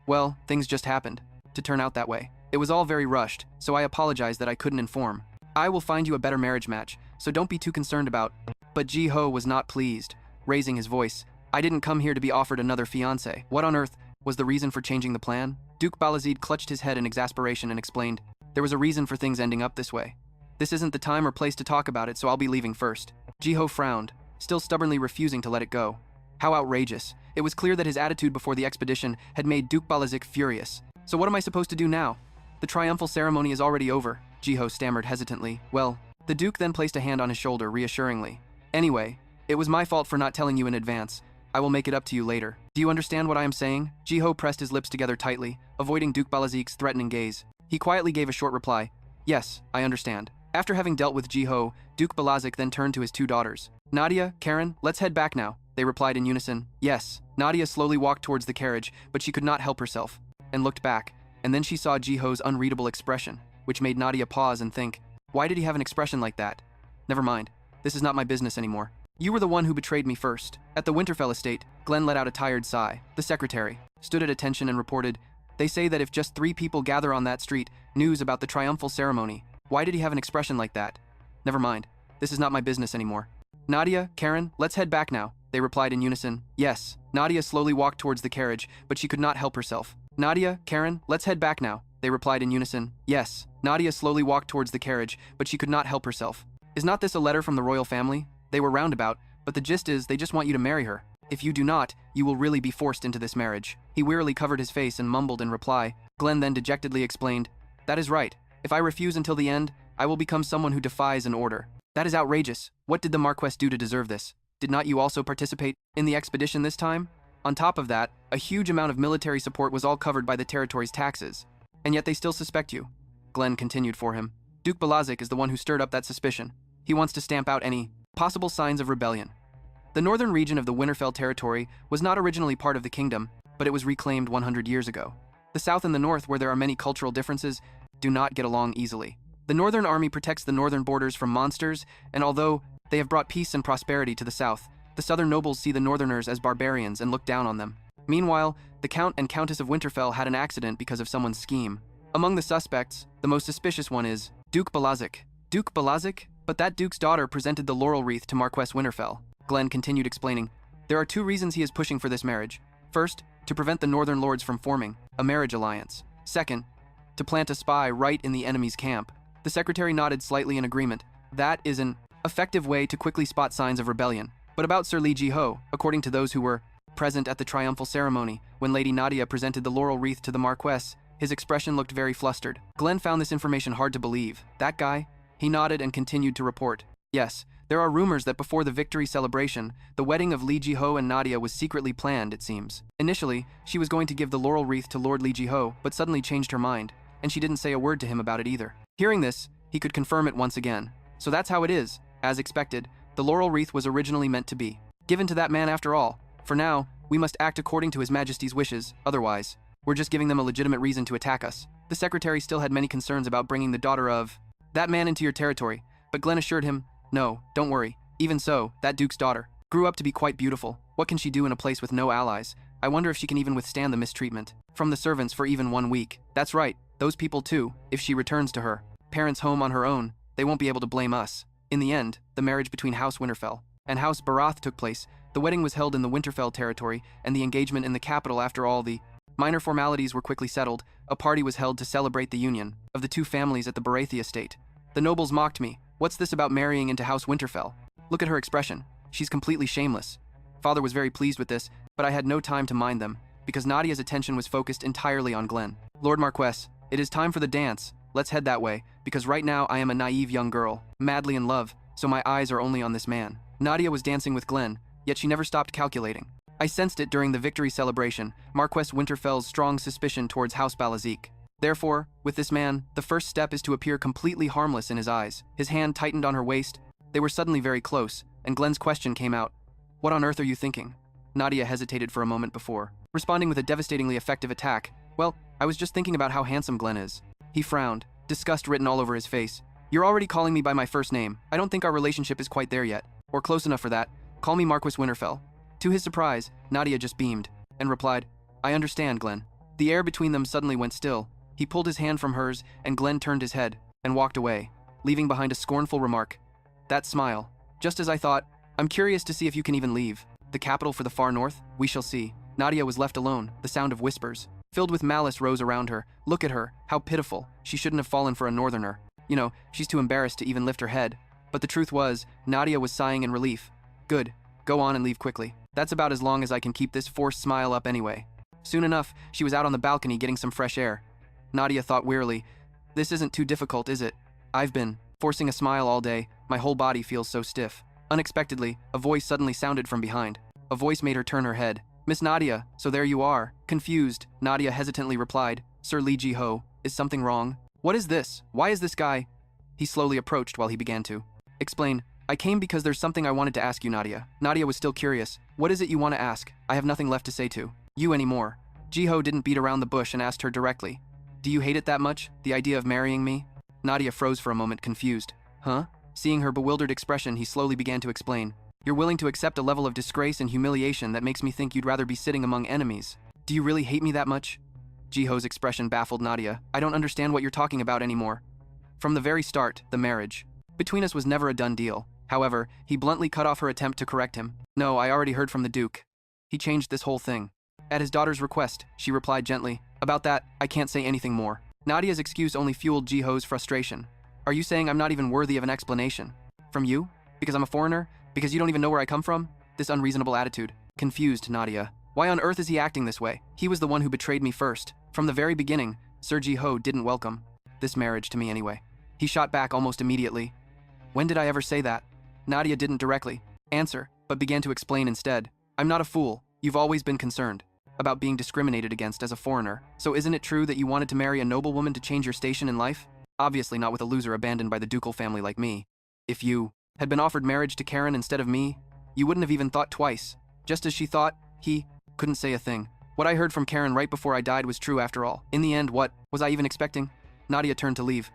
Well, things just happened to turn out that way. It was all very rushed, so I apologize that I couldn't inform. I will find you a better marriage match, so don't be too concerned about. But Ji-ho was not pleased, raising his voice. I didn't come here to be offered another fiancé. What on earth was the reason for changing the plan? Duke Balazik clutched his head in exasperation and explained. There was a reason for things ending up this way. This isn't the time or place to talk about it, so I'll be leaving first. Ji-ho frowned, still stubbornly refusing to let it go. How outrageous. It was clear that his attitude before the expedition had made Duke Balazik furious. So what am I supposed to do now? The triumphal ceremony is already over, Ji-ho stammered hesitantly. Well, the Duke then placed a hand on his shoulder reassuringly. Anyway, it was my fault for not telling you in advance. I will make it up to you later. Do you understand what I am saying? Ji-ho pressed his lips together tightly, avoiding Duke Balazik's threatening gaze. He quietly gave a short reply. Yes, I understand. After having dealt with Ji-ho, Duke Balazik then turned to his two daughters. Nadia, Karen, let's head back now, they replied in unison. Yes. Nadia slowly walked towards the carriage, but she could not help herself, and looked back, and then she saw Ji-ho's unreadable expression, which made Nadia pause and think, why did he have an expression like that? Never mind, this is not my business anymore. You were the one who betrayed me first. At the Winterfell estate, Glenn let out a tired sigh. The secretary stood at attention and reported, they say that if just 3 people gather on that street, news about the triumphal ceremony. Why did he have an expression like that? Never mind, this is not my business anymore. Nadia, Karen, let's head back now, they replied in unison. Yes. Nadia slowly walked towards the carriage, but she could not help herself. Nadia, Karen, let's head back now, they replied in unison. Yes. Nadia slowly walked towards the carriage, but she could not help herself. Is not this a letter from the royal family? They were roundabout, but the gist is they just want you to marry her. If you do not, you will really be forced into this marriage. He wearily covered his face and mumbled in reply. Glenn then dejectedly explained, that is right. If I refuse until the end, I will become someone who defies an order. That is outrageous. What did the Marquess do to deserve this? Did not you also participate in the expedition this time? On top of that, a huge amount of military support was all covered by the territory's taxes. And yet they still suspect you. Glenn continued for him. Duke Balazik is the one who stirred up that suspicion. He wants to stamp out any possible signs of rebellion. The northern region of the Winterfell territory was not originally part of the kingdom, but it was reclaimed 100 years ago. The south and the north, where there are many cultural differences, do not get along easily. The northern army protects the northern borders from monsters, and although they have brought peace and prosperity to the south, the southern nobles see the northerners as barbarians and look down on them. Meanwhile, the Count and Countess of Winterfell had an accident because of someone's scheme. Among the suspects, the most suspicious one is Duke Balazik. Duke Balazik? But that duke's daughter presented the laurel wreath to Marquess Winterfell. Glenn continued explaining, there are 2 reasons he is pushing for this marriage. First, to prevent the northern lords from forming a marriage alliance. Second, to plant a spy right in the enemy's camp. The secretary nodded slightly in agreement. That is an effective way to quickly spot signs of rebellion. But about Sir Li Ji-ho, according to those who were present at the triumphal ceremony, when Lady Nadia presented the laurel wreath to the Marquess, his expression looked very flustered. Glenn found this information hard to believe. That guy? He nodded and continued to report. Yes, there are rumors that before the victory celebration, the wedding of Li Ji-ho and Nadia was secretly planned, it seems. Initially, she was going to give the laurel wreath to Lord Li Ji-ho, but suddenly changed her mind, and she didn't say a word to him about it either. Hearing this, he could confirm it once again. So that's how it is. As expected, the laurel wreath was originally meant to be given to that man after all. For now, we must act according to His Majesty's wishes, otherwise, we're just giving them a legitimate reason to attack us. The secretary still had many concerns about bringing the daughter of that man into your territory, but Glenn assured him, no, don't worry. Even so, that duke's daughter grew up to be quite beautiful. What can she do in a place with no allies? I wonder if she can even withstand the mistreatment from the servants for even 1 week. That's right, those people too, if she returns to her parents' home on her own, they won't be able to blame us. In the end, the marriage between House Winterfell and House Barath took place. The wedding was held in the Winterfell territory, and the engagement in the capital. After all the minor formalities were quickly settled, a party was held to celebrate the union of the 2 families at the Baratheon estate. The nobles mocked me. What's this about marrying into House Winterfell? Look at her expression. She's completely shameless. Father was very pleased with this, but I had no time to mind them, because Nadia's attention was focused entirely on Glenn. Lord Marquess, it is time for the dance. Let's head that way, because right now I am a naive young girl, madly in love, so my eyes are only on this man. Nadia was dancing with Glenn, yet she never stopped calculating. I sensed it during the victory celebration, Marquess Winterfell's strong suspicion towards House Balazik. Therefore, with this man, the first step is to appear completely harmless in his eyes. His hand tightened on her waist. They were suddenly very close, and Glenn's question came out. What on earth are you thinking? Nadia hesitated for a moment before responding with a devastatingly effective attack. Well, I was just thinking about how handsome Glenn is. He frowned, disgust written all over his face. You're already calling me by my first name. I don't think our relationship is quite there yet. Or close enough for that. Call me Marquis Winterfell. To his surprise, Nadia just beamed and replied, I understand, Glenn. The air between them suddenly went still. He pulled his hand from hers, and Glenn turned his head and walked away, leaving behind a scornful remark. That smile. Just as I thought. I'm curious to see if you can even leave. The capital for the far north? We shall see. Nadia was left alone, the sound of whispers, filled with malice, rose around her. Look at her. How pitiful. She shouldn't have fallen for a northerner. You know, she's too embarrassed to even lift her head. But the truth was, Nadia was sighing in relief. Good. Go on and leave quickly. That's about as long as I can keep this forced smile up anyway. Soon enough, she was out on the balcony getting some fresh air. Nadia thought wearily, this isn't too difficult, is it? I've been forcing a smile all day. My whole body feels so stiff. Unexpectedly, a voice suddenly sounded from behind. A voice made her turn her head. Miss Nadia, so there you are. Confused, Nadia hesitantly replied, Sir Lee Ji-ho, is something wrong? What is this? Why is this guy? He slowly approached while he began to explain. I came because there's something I wanted to ask you, Nadia. Nadia was still curious. What is it you want to ask? I have nothing left to say to you anymore. Ji-ho didn't beat around the bush and asked her directly. Do you hate it that much, the idea of marrying me? Nadia froze for a moment, confused. Huh? Seeing her bewildered expression, he slowly began to explain. You're willing to accept a level of disgrace and humiliation that makes me think you'd rather be sitting among enemies. Do you really hate me that much? Ji-ho's expression baffled Nadia. I don't understand what you're talking about anymore. From the very start, the marriage between us was never a done deal. However, he bluntly cut off her attempt to correct him. No, I already heard from the Duke. He changed this whole thing. At his daughter's request, she replied gently. About that, I can't say anything more. Nadia's excuse only fueled Ji-ho's frustration. Are you saying I'm not even worthy of an explanation? From you? Because I'm a foreigner? Because you don't even know where I come from? This unreasonable attitude confused Nadia. Why on earth is he acting this way? He was the one who betrayed me first. From the very beginning, Sir Ji-ho didn't welcome this marriage to me anyway. He shot back almost immediately. When did I ever say that? Nadia didn't directly answer, but began to explain instead. I'm not a fool. You've always been concerned about being discriminated against as a foreigner. So isn't it true that you wanted to marry a noblewoman to change your station in life? Obviously not with a loser abandoned by the ducal family like me. If you had been offered marriage to Karen instead of me, you wouldn't have even thought twice. Just as she thought, he couldn't say a thing. What I heard from Karen right before I died was true after all. In the end, what was I even expecting? Nadia turned to leave.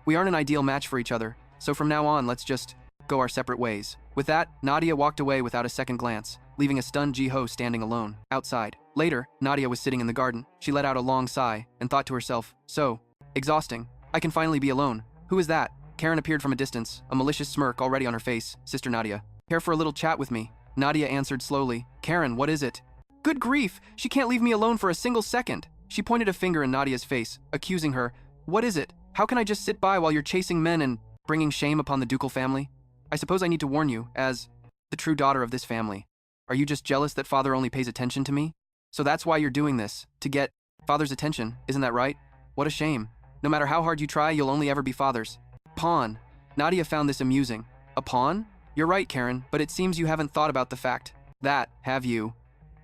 We aren't an ideal match for each other, so from now on, let's just go our separate ways. With that, Nadia walked away without a second glance, leaving a stunned Ji-ho standing alone, outside. Later, Nadia was sitting in the garden. She let out a long sigh and thought to herself, so exhausting. I can finally be alone. Who is that? Karen appeared from a distance, a malicious smirk already on her face. Sister Nadia. Care for a little chat with me? Nadia answered slowly. Karen, what is it? Good grief! She can't leave me alone for a single second. She pointed a finger in Nadia's face, accusing her. What is it? How can I just sit by while you're chasing men and bringing shame upon the ducal family? I suppose I need to warn you, as the true daughter of this family. Are you just jealous that father only pays attention to me? So that's why you're doing this, to get father's attention, isn't that right? What a shame. No matter how hard you try, you'll only ever be father's pawn. Nadia found this amusing. A pawn? You're right, Karen, but it seems you haven't thought about the fact that, have you?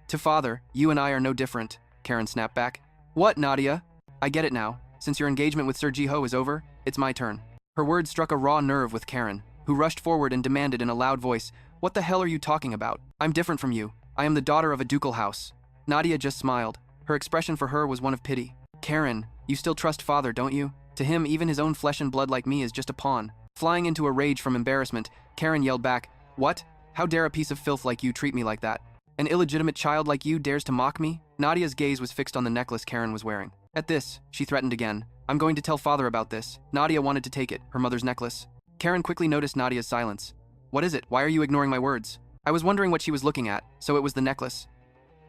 To father, you and I are no different, Karen snapped back. What, Nadia? I get it now. Since your engagement with Sir Ji-ho is over, it's my turn. Her words struck a raw nerve with Karen, who rushed forward and demanded in a loud voice, what the hell are you talking about? I'm different from you. I am the daughter of a ducal house. Nadia just smiled. Her expression for her was one of pity. Karen, you still trust father, don't you? To him, even his own flesh and blood like me is just a pawn. Flying into a rage from embarrassment, Karen yelled back, What? How dare a piece of filth like you treat me like that? An illegitimate child like you dares to mock me? Nadia's gaze was fixed on the necklace Karen was wearing. At this, she threatened again. I'm going to tell father about this. Nadia wanted to take it, her mother's necklace. Karen quickly noticed Nadia's silence. What is it? Why are you ignoring my words? I was wondering what she was looking at, so it was the necklace.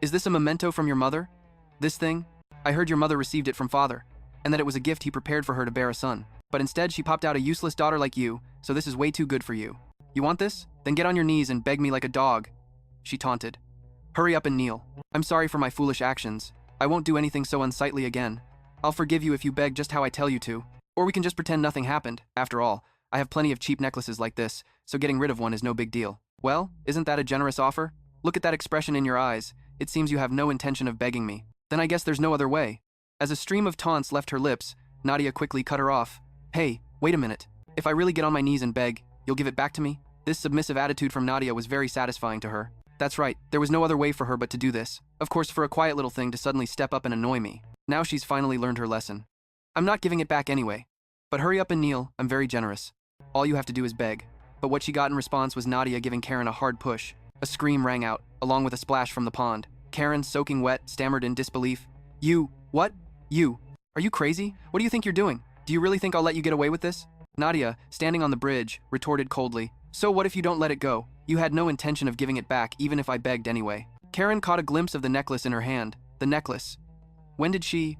Is this a memento from your mother? This thing? I heard your mother received it from father, and that it was a gift he prepared for her to bear a son. But instead, she popped out a useless daughter like you, so this is way too good for you. You want this? Then get on your knees and beg me like a dog. She taunted. Hurry up and kneel. I'm sorry for my foolish actions. I won't do anything so unsightly again. I'll forgive you if you beg just how I tell you to. Or we can just pretend nothing happened. After all, I have plenty of cheap necklaces like this, so getting rid of one is no big deal. Well, isn't that a generous offer? Look at that expression in your eyes. It seems you have no intention of begging me. Then I guess there's no other way. As a stream of taunts left her lips, Nadia quickly cut her off. Hey, wait a minute. If I really get on my knees and beg, you'll give it back to me? This submissive attitude from Nadia was very satisfying to her. That's right, there was no other way for her but to do this. Of course, for a quiet little thing to suddenly step up and annoy me. Now she's finally learned her lesson. I'm not giving it back anyway. But hurry up and kneel, I'm very generous. All you have to do is beg. but what she got in response was Nadia giving Karen a hard push. A scream rang out, along with a splash from the pond. Karen, soaking wet, stammered in disbelief. You, what? You. Are you crazy? What do you think you're doing? Do you really think I'll let you get away with this? Nadia, standing on the bridge, retorted coldly. So what if you don't let it go? You had no intention of giving it back, even if I begged anyway. Karen caught a glimpse of the necklace in her hand. The necklace. When did she?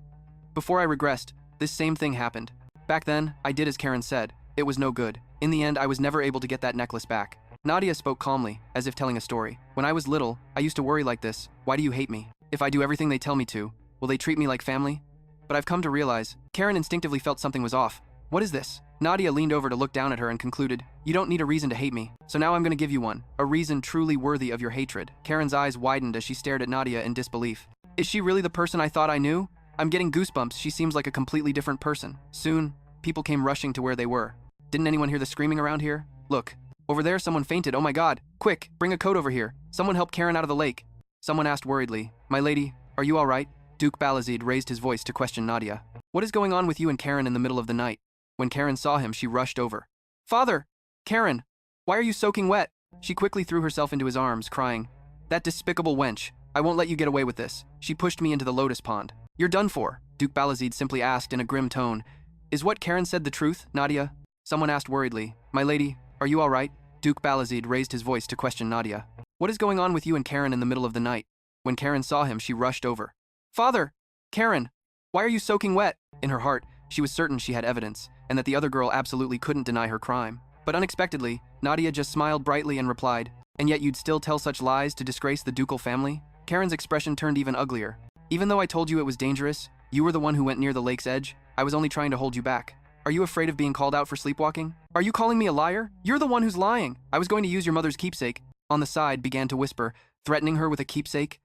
Before I regressed, this same thing happened. Back then, I did as Karen said. It was no good. In the end, I was never able to get that necklace back. Nadia spoke calmly, as if telling a story. When I was little, I used to worry like this. Why do you hate me? If I do everything they tell me to, will they treat me like family? But I've come to realize, Karen instinctively felt something was off. What is this? Nadia leaned over to look down at her and concluded, you don't need a reason to hate me. So now I'm going to give you one. A reason truly worthy of your hatred. Karen's eyes widened as she stared at Nadia in disbelief. Is she really the person I thought I knew? I'm getting goosebumps. She seems like a completely different person. Soon, people came rushing to where they were. Didn't anyone hear the screaming around here? Look. Over there, someone fainted. Oh my God. Quick, bring a coat over here. Someone help Karen out of the lake. Someone asked worriedly. My lady, are you all right? Duke Balazik raised his voice to question Nadia. What is going on with you and Karen in the middle of the night? When Karen saw him, she rushed over. Father! Karen! Why are you soaking wet? She quickly threw herself into his arms, crying, that despicable wench. I won't let you get away with this. She pushed me into the lotus pond. You're done for, Duke Balazik simply asked in a grim tone. Is what Karen said the truth, Nadia? Someone asked worriedly. My lady, are you all right? Duke Balazik raised his voice to question Nadia. What is going on with you and Karen in the middle of the night? When Karen saw him, she rushed over. Father! Karen! Why are you soaking wet? In her heart, she was certain she had evidence, and that the other girl absolutely couldn't deny her crime. But unexpectedly, Nadia just smiled brightly and replied, and yet you'd still tell such lies to disgrace the ducal family? Karen's expression turned even uglier. Even though I told you it was dangerous, you were the one who went near the lake's edge. I was only trying to hold you back. Are you afraid of being called out for sleepwalking? Are you calling me a liar? You're the one who's lying. I was going to use your mother's keepsake. On the side began to whisper, threatening her with a keepsake.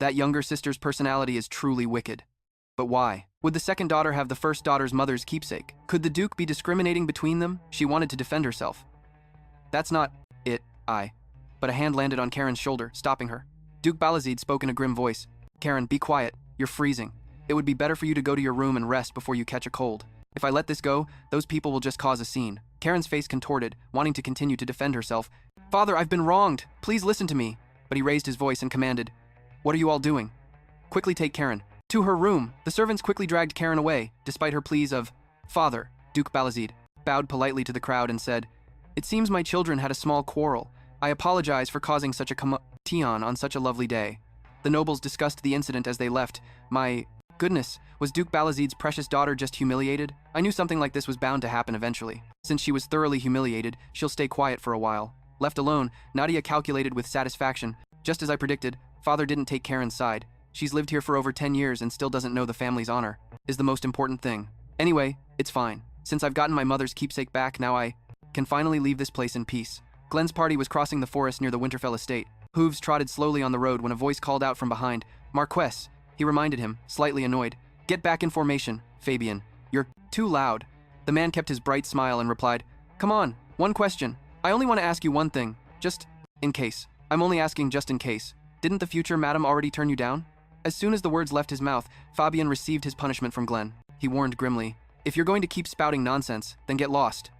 That younger sister's personality is truly wicked. But why? Would the second daughter have the first daughter's mother's keepsake? Could the Duke be discriminating between them? She wanted to defend herself. That's not it, But a hand landed on Karen's shoulder, stopping her. Duke Balazik spoke in a grim voice. Karen, be quiet. You're freezing. It would be better for you to go to your room and rest before you catch a cold. If I let this go, those people will just cause a scene. Karen's face contorted, wanting to continue to defend herself. Father, I've been wronged. Please listen to me. But he raised his voice and commanded, what are you all doing? Quickly take Karen. To her room. The servants quickly dragged Karen away, despite her pleas of, Father. Duke Balazik bowed politely to the crowd and said, it seems my children had a small quarrel. I apologize for causing such a commotion on such a lovely day. The nobles discussed the incident as they left. My goodness, was Duke Balazik's precious daughter just humiliated? I knew something like this was bound to happen eventually. Since she was thoroughly humiliated, she'll stay quiet for a while. Left alone, Nadia calculated with satisfaction. Just as I predicted, Father didn't take Karen's side. She's lived here for over 10 years and still doesn't know the family's honor, is the most important thing. Anyway, it's fine. Since I've gotten my mother's keepsake back, now I can finally leave this place in peace. Glenn's party was crossing the forest near the Winterfell estate. Hooves trotted slowly on the road when a voice called out from behind, Marquess. He reminded him, slightly annoyed. Get back in formation, Fabian. You're too loud. The man kept his bright smile and replied, come on, one question. I only want to ask you one thing, just in case. I'm only asking just in case. Didn't the future madam already turn you down? As soon as the words left his mouth, Fabian received his punishment from Glenn. He warned grimly, if you're going to keep spouting nonsense, then get lost.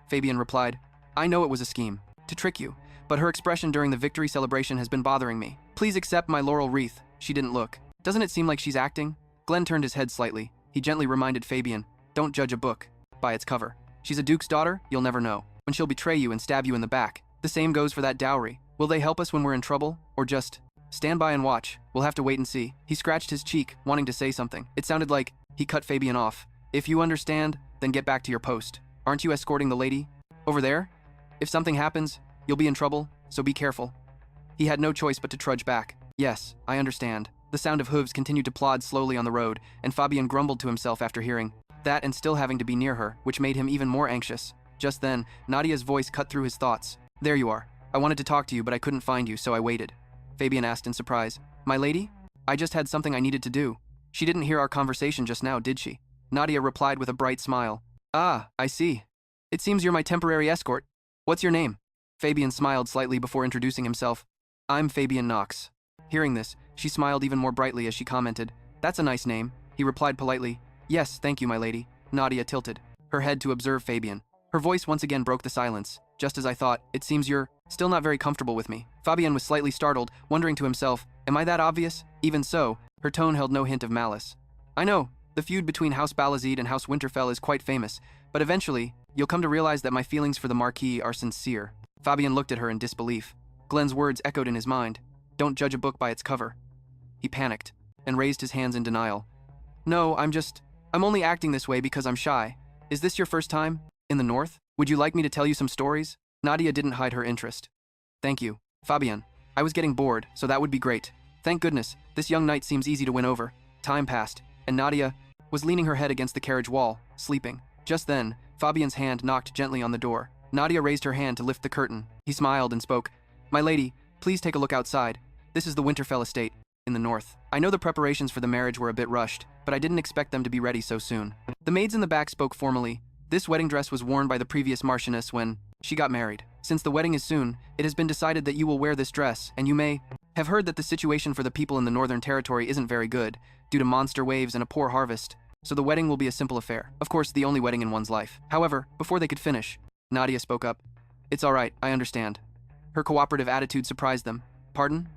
Fabian replied, I know it was a scheme, to trick you, but her expression during the victory celebration has been bothering me. Please accept my laurel wreath. She didn't look. Doesn't it seem like she's acting? Glenn turned his head slightly. He gently reminded Fabian, don't judge a book by its cover. She's a duke's daughter, you'll never know. When she'll betray you and stab you in the back. The same goes for that dowry. Will they help us when we're in trouble, or just stand by and watch? We'll have to wait and see. He scratched his cheek, wanting to say something. It sounded like he cut Fabian off. If you understand, then get back to your post. Aren't you escorting the lady? Over there? If something happens, you'll be in trouble, so be careful. He had no choice but to trudge back. Yes, I understand. The sound of hooves continued to plod slowly on the road, and Fabian grumbled to himself after hearing that and still having to be near her, which made him even more anxious. Just then, Nadia's voice cut through his thoughts. There you are. I wanted to talk to you, but I couldn't find you, so I waited. Fabian asked in surprise. My lady? I just had something I needed to do. She didn't hear our conversation just now, did she? Nadia replied with a bright smile. Ah, I see. It seems you're my temporary escort. What's your name? Fabian smiled slightly before introducing himself. I'm Fabian Knox. Hearing this, she smiled even more brightly as she commented. That's a nice name. He replied politely. Yes, thank you, my lady. Nadia tilted her head to observe Fabian. Her voice once again broke the silence. Just as I thought, it seems you're still not very comfortable with me. Fabian was slightly startled, wondering to himself, am I that obvious? Even so, her tone held no hint of malice. I know, the feud between House Balazik and House Winterfell is quite famous, but eventually, you'll come to realize that my feelings for the Marquis are sincere. Fabian looked at her in disbelief. Glenn's words echoed in his mind. Don't judge a book by its cover. He panicked and raised his hands in denial. No, I'm only acting this way because I'm shy. Is this your first time? In the north? Would you like me to tell you some stories? Nadia didn't hide her interest. Thank you, Fabian. I was getting bored, so that would be great. Thank goodness, this young knight seems easy to win over. Time passed, and Nadia was leaning her head against the carriage wall, sleeping. Just then, Fabian's hand knocked gently on the door. Nadia raised her hand to lift the curtain. He smiled and spoke. My lady, please take a look outside. This is the Winterfell estate, in the north. I know the preparations for the marriage were a bit rushed, but I didn't expect them to be ready so soon. The maids in the back spoke formally. This wedding dress was worn by the previous Marchioness when she got married. Since the wedding is soon, it has been decided that you will wear this dress, and you may have heard that the situation for the people in the Northern Territory isn't very good, due to monster waves and a poor harvest, so the wedding will be a simple affair. Of course, the only wedding in one's life. However, before they could finish, Nadia spoke up. It's all right, I understand. Her cooperative attitude surprised them. Pardon?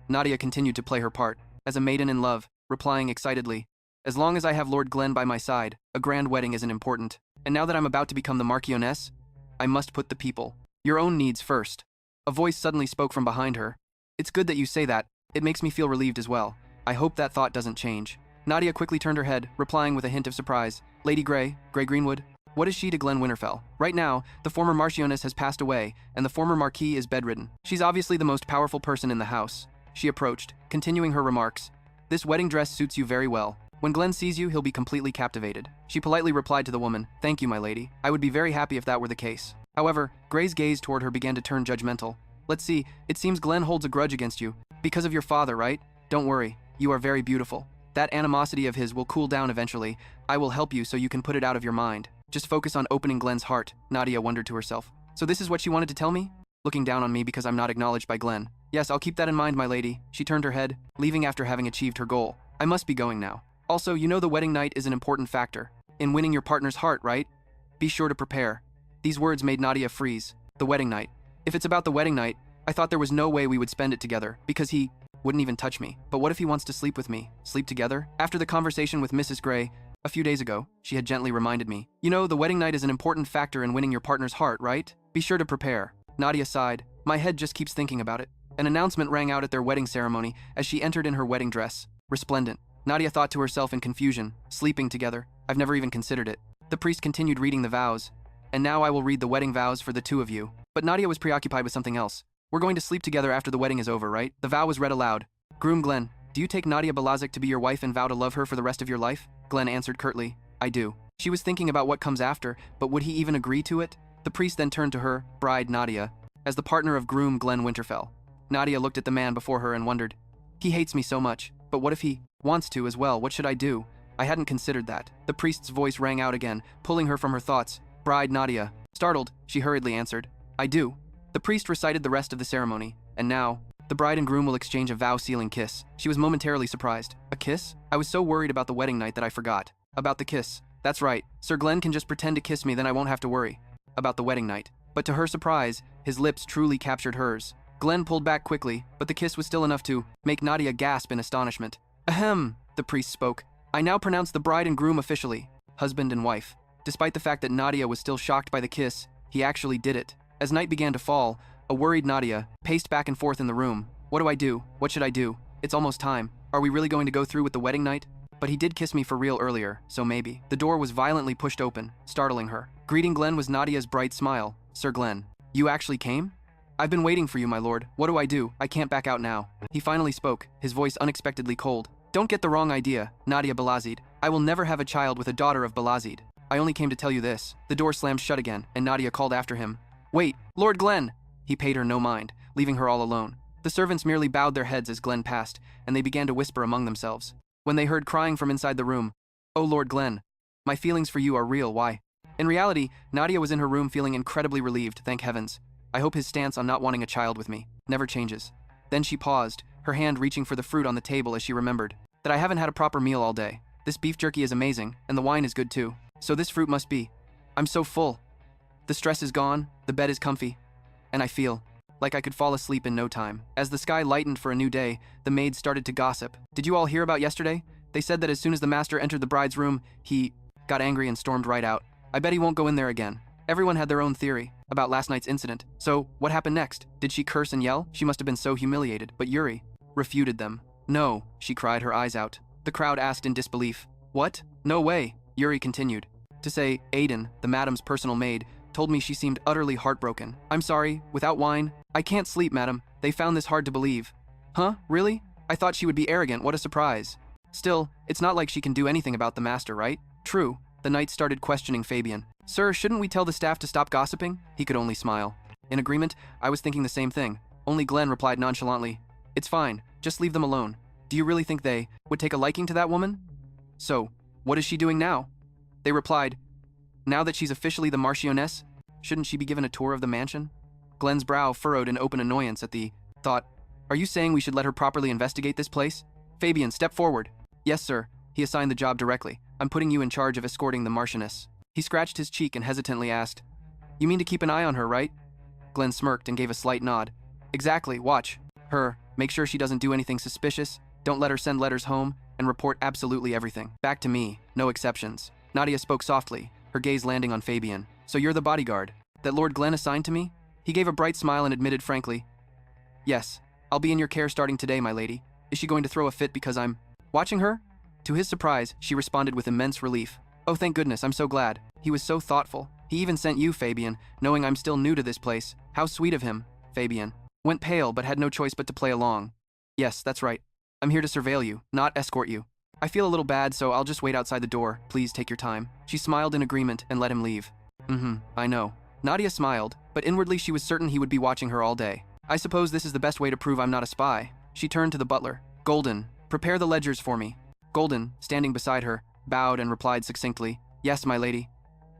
Nadia continued to play her part, as a maiden in love, replying excitedly. As long as I have Lord Glenn by my side, a grand wedding isn't important. And now that I'm about to become the Marchioness, I must put the people, your own needs first. A voice suddenly spoke from behind her. It's good that you say that. It makes me feel relieved as well. I hope that thought doesn't change. Nadia quickly turned her head, replying with a hint of surprise. Lady Grey Greenwood, what is she to Glenn Winterfell? Right now, the former Marchioness has passed away, and the former Marquis is bedridden. She's obviously the most powerful person in the house. She approached, continuing her remarks. This wedding dress suits you very well. When Glenn sees you, he'll be completely captivated. She politely replied to the woman, Thank you, my lady. I would be very happy if that were the case. However, Grey's gaze toward her began to turn judgmental. Let's see, it seems Glenn holds a grudge against you. Because of your father, right? Don't worry, you are very beautiful. That animosity of his will cool down eventually. I will help you so you can put it out of your mind. Just focus on opening Glenn's heart, Nadia wondered to herself. So this is what she wanted to tell me? Looking down on me because I'm not acknowledged by Glenn. Yes, I'll keep that in mind, my lady. She turned her head, leaving after having achieved her goal. I must be going now. Also, you know the wedding night is an important factor in winning your partner's heart, right? Be sure to prepare. These words made Nadia freeze. The wedding night. If it's about the wedding night, I thought there was no way we would spend it together, because he wouldn't even touch me. But what if he wants to sleep with me? Sleep together? After the conversation with Mrs. Grey, a few days ago, she had gently reminded me. You know, the wedding night is an important factor in winning your partner's heart, right? Be sure to prepare. Nadia sighed. My head just keeps thinking about it. An announcement rang out at their wedding ceremony as she entered in her wedding dress. Resplendent. Nadia thought to herself in confusion. Sleeping together. I've never even considered it. The priest continued reading the vows. And now I will read the wedding vows for the two of you. But Nadia was preoccupied with something else. We're going to sleep together after the wedding is over, right? The vow was read aloud. Groom Glenn, do you take Nadia Balazik to be your wife and vow to love her for the rest of your life? Glenn answered curtly. I do. She was thinking about what comes after, but would he even agree to it? The priest then turned to her, bride Nadia, as the partner of groom Glenn Winterfell. Nadia looked at the man before her and wondered. He hates me so much, but what if he wants to as well? What should I do? I hadn't considered that. The priest's voice rang out again, pulling her from her thoughts. Bride Nadia. Startled, she hurriedly answered. I do. The priest recited the rest of the ceremony, and now, the bride and groom will exchange a vow-sealing kiss. She was momentarily surprised. A kiss? I was so worried about the wedding night that I forgot. About the kiss. That's right. Sir Glenn can just pretend to kiss me, then I won't have to worry about the wedding night. But to her surprise, his lips truly captured hers. Glenn pulled back quickly, but the kiss was still enough to make Nadia gasp in astonishment. Ahem, the priest spoke. I now pronounce the bride and groom officially, husband and wife. Despite the fact that Nadia was still shocked by the kiss, he actually did it. As night began to fall, a worried Nadia paced back and forth in the room. What do I do? What should I do? It's almost time. Are we really going to go through with the wedding night? But he did kiss me for real earlier, so maybe. The door was violently pushed open, startling her. Greeting Glenn was Nadia's bright smile. Sir Glenn, you actually came? I've been waiting for you, my lord. What do I do? I can't back out now. He finally spoke, his voice unexpectedly cold. Don't get the wrong idea, Nadia Balazik. I will never have a child with a daughter of Balazik. I only came to tell you this. The door slammed shut again, and Nadia called after him. Wait, Lord Glenn! He paid her no mind, leaving her all alone. The servants merely bowed their heads as Glenn passed, and they began to whisper among themselves. When they heard crying from inside the room, Oh Lord Glenn, my feelings for you are real, why? In reality, Nadia was in her room feeling incredibly relieved, thank heavens. I hope his stance on not wanting a child with me never changes. Then she paused, her hand reaching for the fruit on the table as she remembered that I haven't had a proper meal all day. This beef jerky is amazing, and the wine is good too. So this fruit must be. I'm so full. The stress is gone, the bed is comfy, and I feel like I could fall asleep in no time. As the sky lightened for a new day, the maids started to gossip. Did you all hear about yesterday? They said that as soon as the master entered the bride's room, he got angry and stormed right out. I bet he won't go in there again. Everyone had their own theory about last night's incident. So, what happened next? Did she curse and yell? She must have been so humiliated, but Yuri refuted them. No, she cried, her eyes out. The crowd asked in disbelief. What? No way, Yuri continued. To say, Aiden, the madam's personal maid, told me she seemed utterly heartbroken. I'm sorry, without wine, I can't sleep, madam. They found this hard to believe. Huh? Really? I thought she would be arrogant, what a surprise. Still, it's not like she can do anything about the master, right? True. The knight started questioning Fabian. Sir, shouldn't we tell the staff to stop gossiping? He could only smile. In agreement, I was thinking the same thing. Only Glenn replied nonchalantly. It's fine, just leave them alone. Do you really think they would take a liking to that woman? So, what is she doing now? They replied, now that she's officially the Marchioness, shouldn't she be given a tour of the mansion? Glenn's brow furrowed in open annoyance at the thought. Are you saying we should let her properly investigate this place? Fabian, step forward. Yes, sir. He assigned the job directly. I'm putting you in charge of escorting the Marchioness. He scratched his cheek and hesitantly asked, you mean to keep an eye on her, right? Glenn smirked and gave a slight nod. Exactly, watch her. Make sure she doesn't do anything suspicious. Don't let her send letters home, and report absolutely everything. Back to me, no exceptions. Nadia spoke softly, her gaze landing on Fabian. So you're the bodyguard that Lord Glenn assigned to me? He gave a bright smile and admitted frankly, yes, I'll be in your care starting today, my lady. Is she going to throw a fit because I'm watching her? To his surprise, she responded with immense relief. Oh, thank goodness, I'm so glad. He was so thoughtful. He even sent you, Fabian, knowing I'm still new to this place. How sweet of him. Fabian went pale but had no choice but to play along. Yes, that's right. I'm here to surveil you, not escort you. I feel a little bad, so I'll just wait outside the door. Please take your time. She smiled in agreement and let him leave. I know. Nadia smiled, but inwardly she was certain he would be watching her all day. I suppose this is the best way to prove I'm not a spy. She turned to the butler. Golden, prepare the ledgers for me. Golden, standing beside her, bowed and replied succinctly, yes, my lady.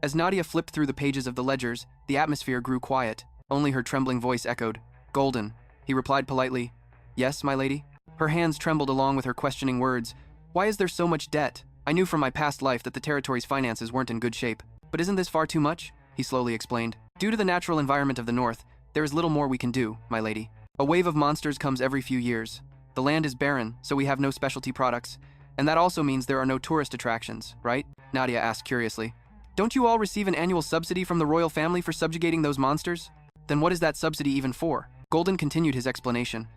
As Nadia flipped through the pages of the ledgers, the atmosphere grew quiet. Only her trembling voice echoed. Golden. He replied politely, yes, my lady. Her hands trembled along with her questioning words. Why is there so much debt? I knew from my past life that the territory's finances weren't in good shape. But isn't this far too much? He slowly explained. Due to the natural environment of the north, there is little more we can do, my lady. A wave of monsters comes every few years. The land is barren, so we have no specialty products. And that also means there are no tourist attractions, right? Nadia asked curiously. Don't you all receive an annual subsidy from the royal family for subjugating those monsters? Then what is that subsidy even for? Golden continued his explanation.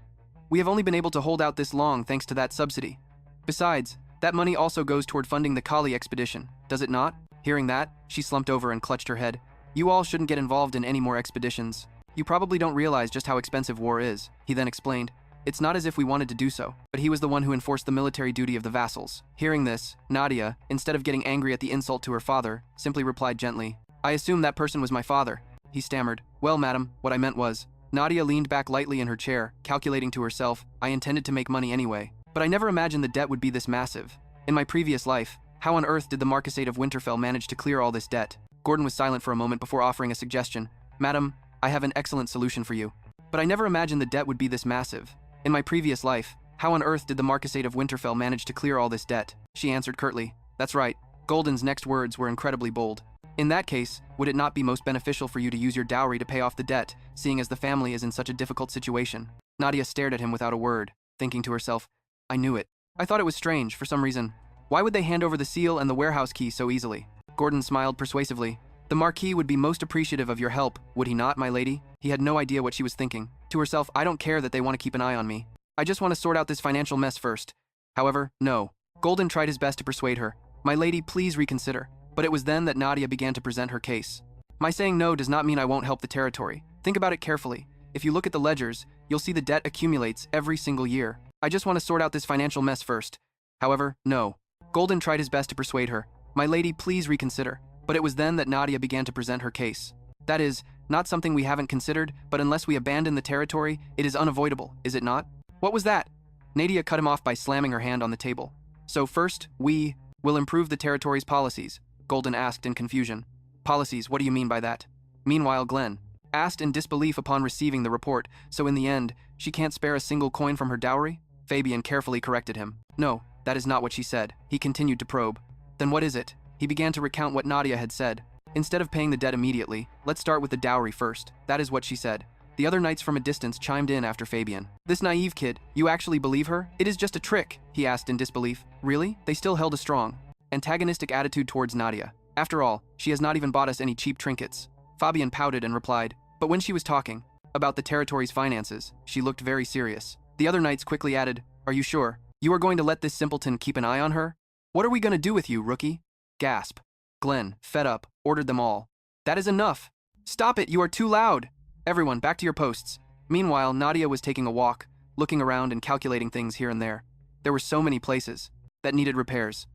We have only been able to hold out this long thanks to that subsidy. Besides, that money also goes toward funding the Kali expedition, does it not? Hearing that, she slumped over and clutched her head. You all shouldn't get involved in any more expeditions. You probably don't realize just how expensive war is, he then explained. It's not as if we wanted to do so, but he was the one who enforced the military duty of the vassals. Hearing this, Nadia, instead of getting angry at the insult to her father, simply replied gently, I assume that person was my father. He stammered. Well, madam, what I meant was. Nadia leaned back lightly in her chair, calculating to herself, I intended to make money anyway. But I never imagined the debt would be this massive. In my previous life, how on earth did the Marquisate of Winterfell manage to clear all this debt? Gordon was silent for a moment before offering a suggestion. Madam, I have an excellent solution for you. But I never imagined the debt would be this massive. In my previous life, how on earth did the Marquisate of Winterfell manage to clear all this debt? She answered curtly. That's right. Golden's next words were incredibly bold. In that case, would it not be most beneficial for you to use your dowry to pay off the debt, seeing as the family is in such a difficult situation? Nadia stared at him without a word, thinking to herself, I knew it. I thought it was strange, for some reason. Why would they hand over the seal and the warehouse key so easily? Gordon smiled persuasively. The Marquis would be most appreciative of your help, would he not, my lady? He had no idea what she was thinking. To herself, I don't care that they want to keep an eye on me. I just want to sort out this financial mess first. However, no. Golden tried his best to persuade her. My lady, please reconsider. But it was then that Nadia began to present her case. My saying no does not mean I won't help the territory. Think about it carefully. If you look at the ledgers, you'll see the debt accumulates every single year. I just want to sort out this financial mess first. However, no. Golden tried his best to persuade her. My lady, please reconsider. But it was then that Nadia began to present her case. That is, not something we haven't considered, but unless we abandon the territory, it is unavoidable, is it not? What was that? Nadia cut him off by slamming her hand on the table. So first, we will improve the territory's policies, Golden asked in confusion. Policies, what do you mean by that? Meanwhile, Glenn asked in disbelief upon receiving the report, so in the end, she can't spare a single coin from her dowry? Fabian carefully corrected him. No, that is not what she said. He continued to probe. Then what is it? He began to recount what Nadia had said. Instead of paying the debt immediately, let's start with the dowry first. That is what she said. The other knights from a distance chimed in after Fabian. This naive kid, you actually believe her? It is just a trick, he asked in disbelief. Really? They still held a strong, antagonistic attitude towards Nadia. After all, she has not even bought us any cheap trinkets. Fabian pouted and replied, but when she was talking about the territory's finances, she looked very serious. The other knights quickly added, are you sure? You are going to let this simpleton keep an eye on her? What are we going to do with you, rookie? Gasp. Glenn, fed up, ordered them all. That is enough. Stop it, you are too loud. Everyone, back to your posts. Meanwhile, Nadia was taking a walk, looking around and calculating things here and there. There were so many places that needed repairs.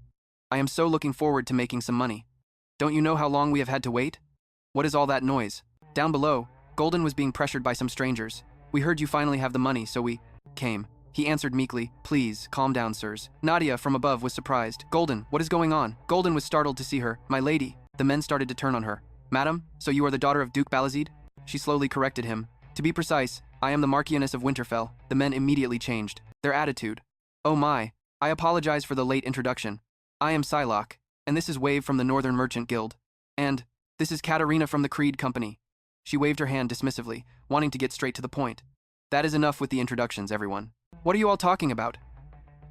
I am so looking forward to making some money. Don't you know how long we have had to wait? What is all that noise? Down below, Golden was being pressured by some strangers. We heard you finally have the money, so we came. He answered meekly, please, calm down, sirs. Nadia, from above, was surprised. Golden, what is going on? Golden was startled to see her. My lady. The men started to turn on her. Madam, so you are the daughter of Duke Balazik? She slowly corrected him. To be precise, I am the Marchioness of Winterfell. The men immediately changed their attitude. Oh my, I apologize for the late introduction. I am Psylocke, and this is Wave from the Northern Merchant Guild. And this is Katarina from the Creed Company. She waved her hand dismissively, wanting to get straight to the point. That is enough with the introductions, everyone. What are you all talking about?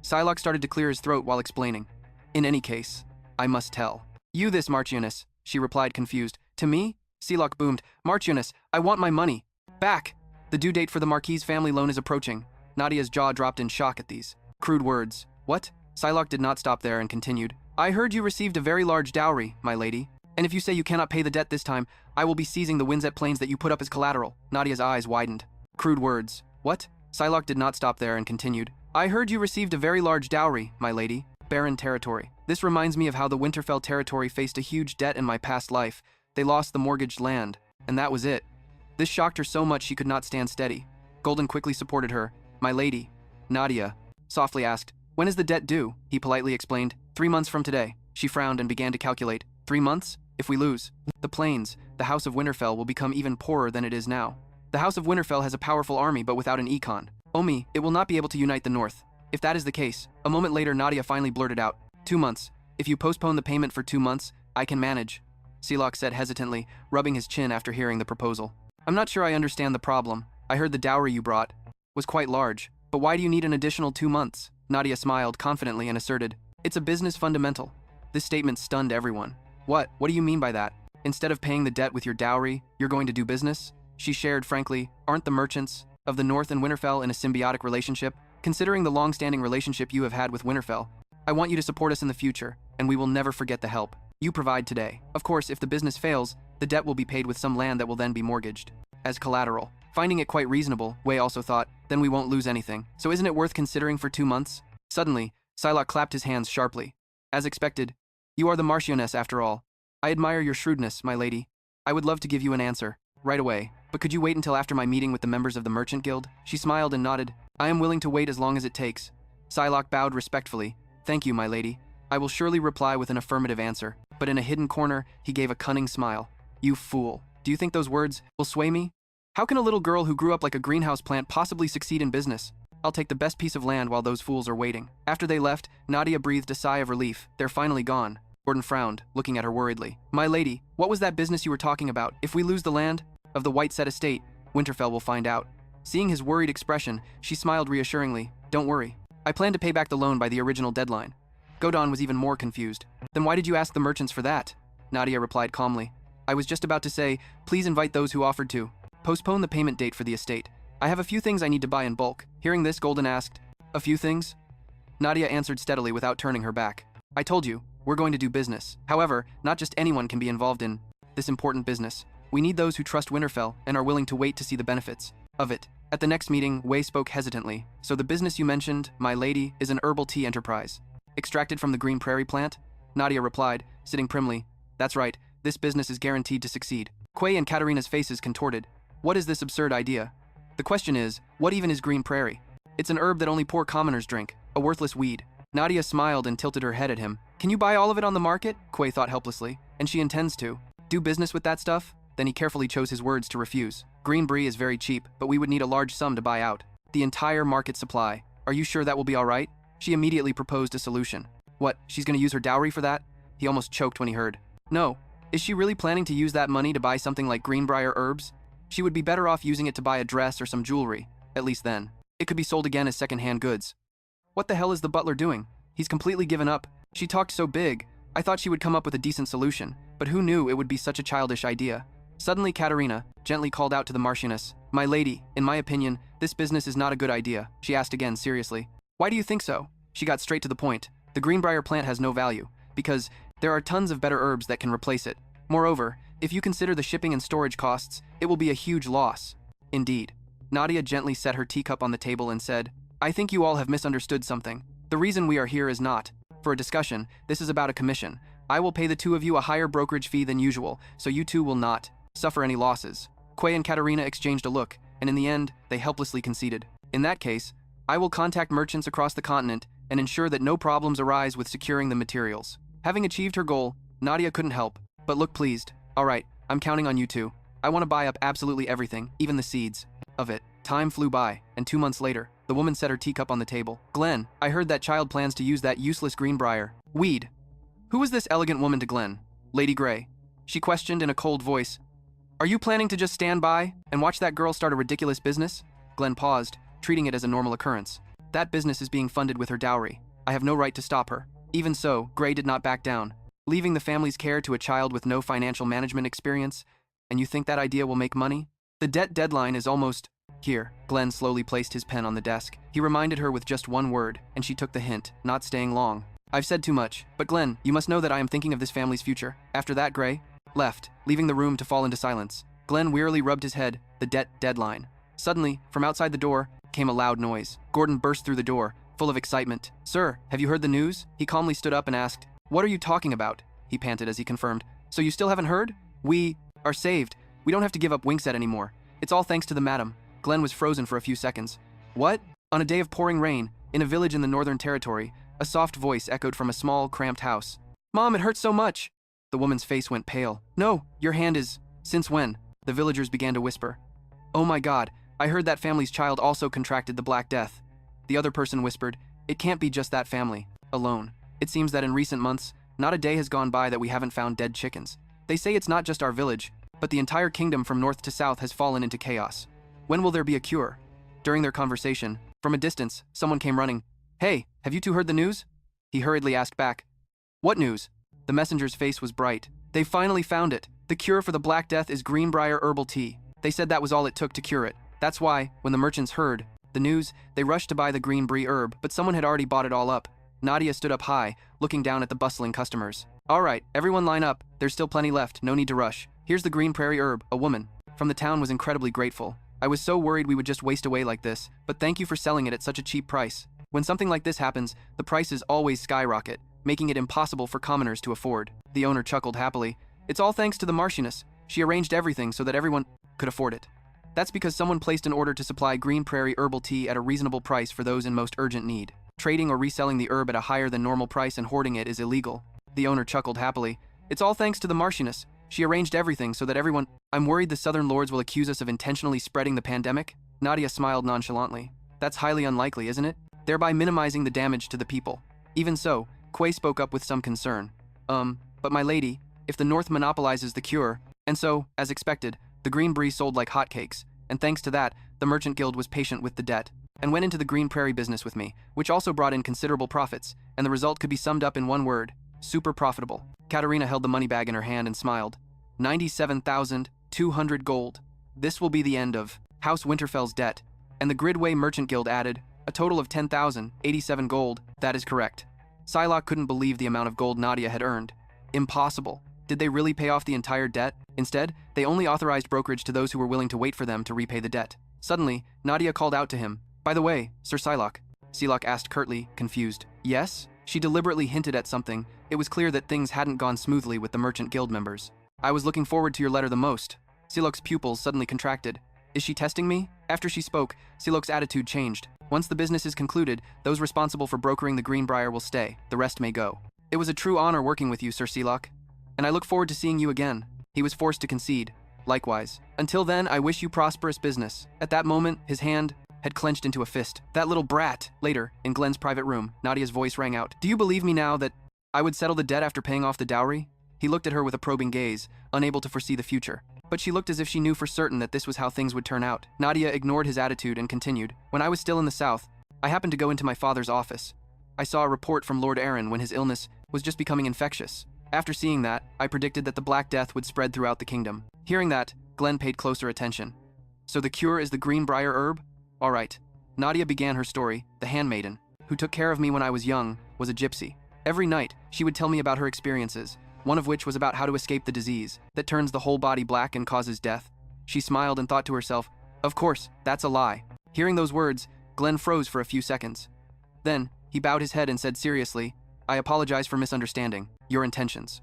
Psylocke started to clear his throat while explaining. In any case, I must tell. You this, Marchioness, she replied confused. To me? Psylocke boomed. Marchioness, I want my money. Back! The due date for the Marquis family loan is approaching. Nadia's jaw dropped in shock at these crude words. What? Psylocke did not stop there and continued. I heard you received a very large dowry, my lady. And if you say you cannot pay the debt this time, I will be seizing the Windsett Plains that you put up as collateral. Nadia's eyes widened. Crude words. What? Psylocke did not stop there and continued. I heard you received a very large dowry, my lady. Barren territory. This reminds me of how the Winterfell territory faced a huge debt in my past life. They lost the mortgaged land, and that was it. This shocked her so much she could not stand steady. Golden quickly supported her. My lady. Nadia softly asked, when is the debt due? He politely explained, 3 months from today. She frowned and began to calculate. 3 months? If we lose the plains, the House of Winterfell will become even poorer than it is now. The House of Winterfell has a powerful army but without an econ. Oh me, it will not be able to unite the North. If that is the case, a moment later Nadia finally blurted out, 2 months. If you postpone the payment for 2 months, I can manage. Psylocke said hesitantly, rubbing his chin after hearing the proposal. I'm not sure I understand the problem. I heard the dowry you brought was quite large. But why do you need an additional 2 months? Nadia smiled confidently and asserted, it's a business fundamental. This statement stunned everyone. What do you mean by that? Instead of paying the debt with your dowry, you're going to do business? She shared frankly, aren't the merchants of the North and Winterfell in a symbiotic relationship? Considering the long-standing relationship you have had with Winterfell, I want you to support us in the future, and we will never forget the help you provide today. Of course, if the business fails, the debt will be paid with some land that will then be mortgaged as collateral. Finding it quite reasonable, Wei also thought, then we won't lose anything. So isn't it worth considering for 2 months? Suddenly, Psylocke clapped his hands sharply. As expected, you are the Marchioness after all. I admire your shrewdness, my lady. I would love to give you an answer right away, but could you wait until after my meeting with the members of the Merchant Guild? She smiled and nodded. I am willing to wait as long as it takes. Psylocke bowed respectfully. Thank you, my lady. I will surely reply with an affirmative answer. But in a hidden corner, he gave a cunning smile. You fool. Do you think those words will sway me? How can a little girl who grew up like a greenhouse plant possibly succeed in business? I'll take the best piece of land while those fools are waiting. After they left, Nadia breathed a sigh of relief. They're finally gone. Gordon frowned, looking at her worriedly. My lady, what was that business you were talking about? If we lose the land of the White Set estate, Winterfell will find out. Seeing his worried expression, she smiled reassuringly. Don't worry. I plan to pay back the loan by the original deadline. Godon was even more confused. Then why did you ask the merchants for that? Nadia replied calmly. I was just about to say, please invite those who offered to postpone the payment date for the estate. I have a few things I need to buy in bulk. Hearing this, Golden asked, a few things? Nadia answered steadily without turning her back. I told you, we're going to do business. However, not just anyone can be involved in this important business. We need those who trust Winterfell and are willing to wait to see the benefits of it. At the next meeting, Wei spoke hesitantly. So the business you mentioned, my lady, is an herbal tea enterprise. Extracted from the Green Prairie plant? Nadia replied, sitting primly. That's right, this business is guaranteed to succeed. Quay and Katarina's faces contorted. What is this absurd idea? The question is, what even is Green Prairie? It's an herb that only poor commoners drink, a worthless weed. Nadia smiled and tilted her head at him. Can you buy all of it on the market? Quay thought helplessly. And she intends to. Do business with that stuff? Then he carefully chose his words to refuse. Green Brie is very cheap, but we would need a large sum to buy out the entire market supply. Are you sure that will be all right? She immediately proposed a solution. What, she's gonna use her dowry for that? He almost choked when he heard. No, Is she really planning to use that money to buy something like Greenbrier herbs? She would be better off using it to buy a dress or some jewelry, at least then. It could be sold again as second-hand goods. What the hell is the butler doing? He's completely given up. She talked so big. I thought she would come up with a decent solution, but who knew it would be such a childish idea? Suddenly, Katerina gently called out to the Marchioness, "My lady, in my opinion, this business is not a good idea." She asked again seriously. "Why do you think so?" She got straight to the point. "The Greenbrier plant has no value, because there are tons of better herbs that can replace it. Moreover, if you consider the shipping and storage costs, it will be a huge loss." Indeed. Nadia gently set her teacup on the table and said, "I think you all have misunderstood something. The reason we are here is not for a discussion. This is about a commission. I will pay the two of you a higher brokerage fee than usual, so you two will not suffer any losses." Quay and Katerina exchanged a look, and in the end, they helplessly conceded. "In that case, I will contact merchants across the continent and ensure that no problems arise with securing the materials." Having achieved her goal, Nadia couldn't help but look pleased. "All right, I'm counting on you two. I want to buy up absolutely everything, even the seeds of it." Time flew by, and 2 months later, the woman set her teacup on the table. "Glenn, I heard that child plans to use that useless Greenbrier weed." "Who is this elegant woman to Glenn?" "Lady Grey," she questioned in a cold voice. "Are you planning to just stand by and watch that girl start a ridiculous business?" Glenn paused, treating it as a normal occurrence. "That business is being funded with her dowry. I have no right to stop her." Even so, Grey did not back down. "Leaving the family's care to a child with no financial management experience? And you think that idea will make money? The debt deadline is almost here." Glenn slowly placed his pen on the desk. He reminded her with just one word, and she took the hint, not staying long. "I've said too much, but Glenn, you must know that I am thinking of this family's future." After that, Grey left, leaving the room to fall into silence. Glenn wearily rubbed his head. The debt deadline. Suddenly, from outside the door, came a loud noise. Gordon burst through the door, full of excitement. "Sir, have you heard the news?" He calmly stood up and asked. "What are you talking about?" he panted as he confirmed. "So you still haven't heard? We are saved. We don't have to give up Winkset anymore. It's all thanks to the madam." Glenn was frozen for a few seconds. "What?" On a day of pouring rain, in a village in the Northern Territory, a soft voice echoed from a small, cramped house. "Mom, it hurts so much!" The woman's face went pale. "No, your hand is... Since when?" The villagers began to whisper. "Oh my God, I heard that family's child also contracted the Black Death." The other person whispered, "It can't be just that family alone. It seems that in recent months, not a day has gone by that we haven't found dead chickens. They say it's not just our village, but the entire kingdom from north to south has fallen into chaos. When will there be a cure?" During their conversation, from a distance, someone came running. "Hey, have you two heard the news?" He hurriedly asked back. "What news?" The messenger's face was bright. "They finally found it. The cure for the Black Death is Greenbrier herbal tea. They said that was all it took to cure it. That's why, when the merchants heard the news, they rushed to buy the green brie herb, but someone had already bought it all up." Nadia stood up high, looking down at the bustling customers. "All right, everyone line up. There's still plenty left, no need to rush. Here's the green prairie herb." A woman from the town was incredibly grateful. "I was so worried we would just waste away like this, but thank you for selling it at such a cheap price." When something like this happens, the prices always skyrocket, making it impossible for commoners to afford. The owner chuckled happily. "It's all thanks to the Marchioness. She arranged everything so that everyone could afford it. That's because someone placed an order to supply green prairie herbal tea at a reasonable price for those in most urgent need. Trading or reselling the herb at a higher than normal price and hoarding it is illegal." The owner chuckled happily. "It's all thanks to the Marchioness. She arranged everything so that everyone—" "I'm worried the Southern Lords will accuse us of intentionally spreading the pandemic?" Nadia smiled nonchalantly. "That's highly unlikely, isn't it? Thereby minimizing the damage to the people." Even so, Quay spoke up with some concern. But my lady, if the North monopolizes the cure..." And so, as expected, the green brie sold like hotcakes, and thanks to that, the Merchant Guild was patient with the debt, and went into the green prairie business with me, which also brought in considerable profits, and the result could be summed up in one word: super profitable. Katerina held the money bag in her hand and smiled. 97,200 gold. This will be the end of House Winterfell's debt. And the Gridway Merchant Guild added, a total of 10,087 gold. That is correct. Psylocke couldn't believe the amount of gold Nadia had earned. Impossible. Did they really pay off the entire debt? Instead, they only authorized brokerage to those who were willing to wait for them to repay the debt. Suddenly, Nadia called out to him. "By the way, Sir Psylocke." Psylocke asked curtly, confused. "Yes?" She deliberately hinted at something. It was clear that things hadn't gone smoothly with the Merchant Guild members. "I was looking forward to your letter the most." Psylocke's pupils suddenly contracted. "Is she testing me?" After she spoke, Psylocke's attitude changed. "Once the business is concluded, those responsible for brokering the Greenbrier will stay. The rest may go. It was a true honor working with you, Sir Psylocke, and I look forward to seeing you again." He was forced to concede. "Likewise. Until then, I wish you prosperous business." At that moment, his hand had clenched into a fist. "That little brat!" Later, in Glenn's private room, Nadia's voice rang out. "Do you believe me now that I would settle the debt after paying off the dowry?" He looked at her with a probing gaze, unable to foresee the future. But she looked as if she knew for certain that this was how things would turn out. Nadia ignored his attitude and continued. When I was still in the south, I happened to go into my father's office. I saw a report from Lord Aaron when his illness was just becoming infectious. After seeing that, I predicted that the Black Death would spread throughout the kingdom. Hearing that, Glenn paid closer attention. So the cure is the greenbrier herb? All right. Nadia began her story. The handmaiden, who took care of me when I was young, was a gypsy. Every night, she would tell me about her experiences, one of which was about how to escape the disease that turns the whole body black and causes death. She smiled and thought to herself, of course, that's a lie. Hearing those words, Glenn froze for a few seconds. Then, he bowed his head and said seriously, I apologize for misunderstanding your intentions.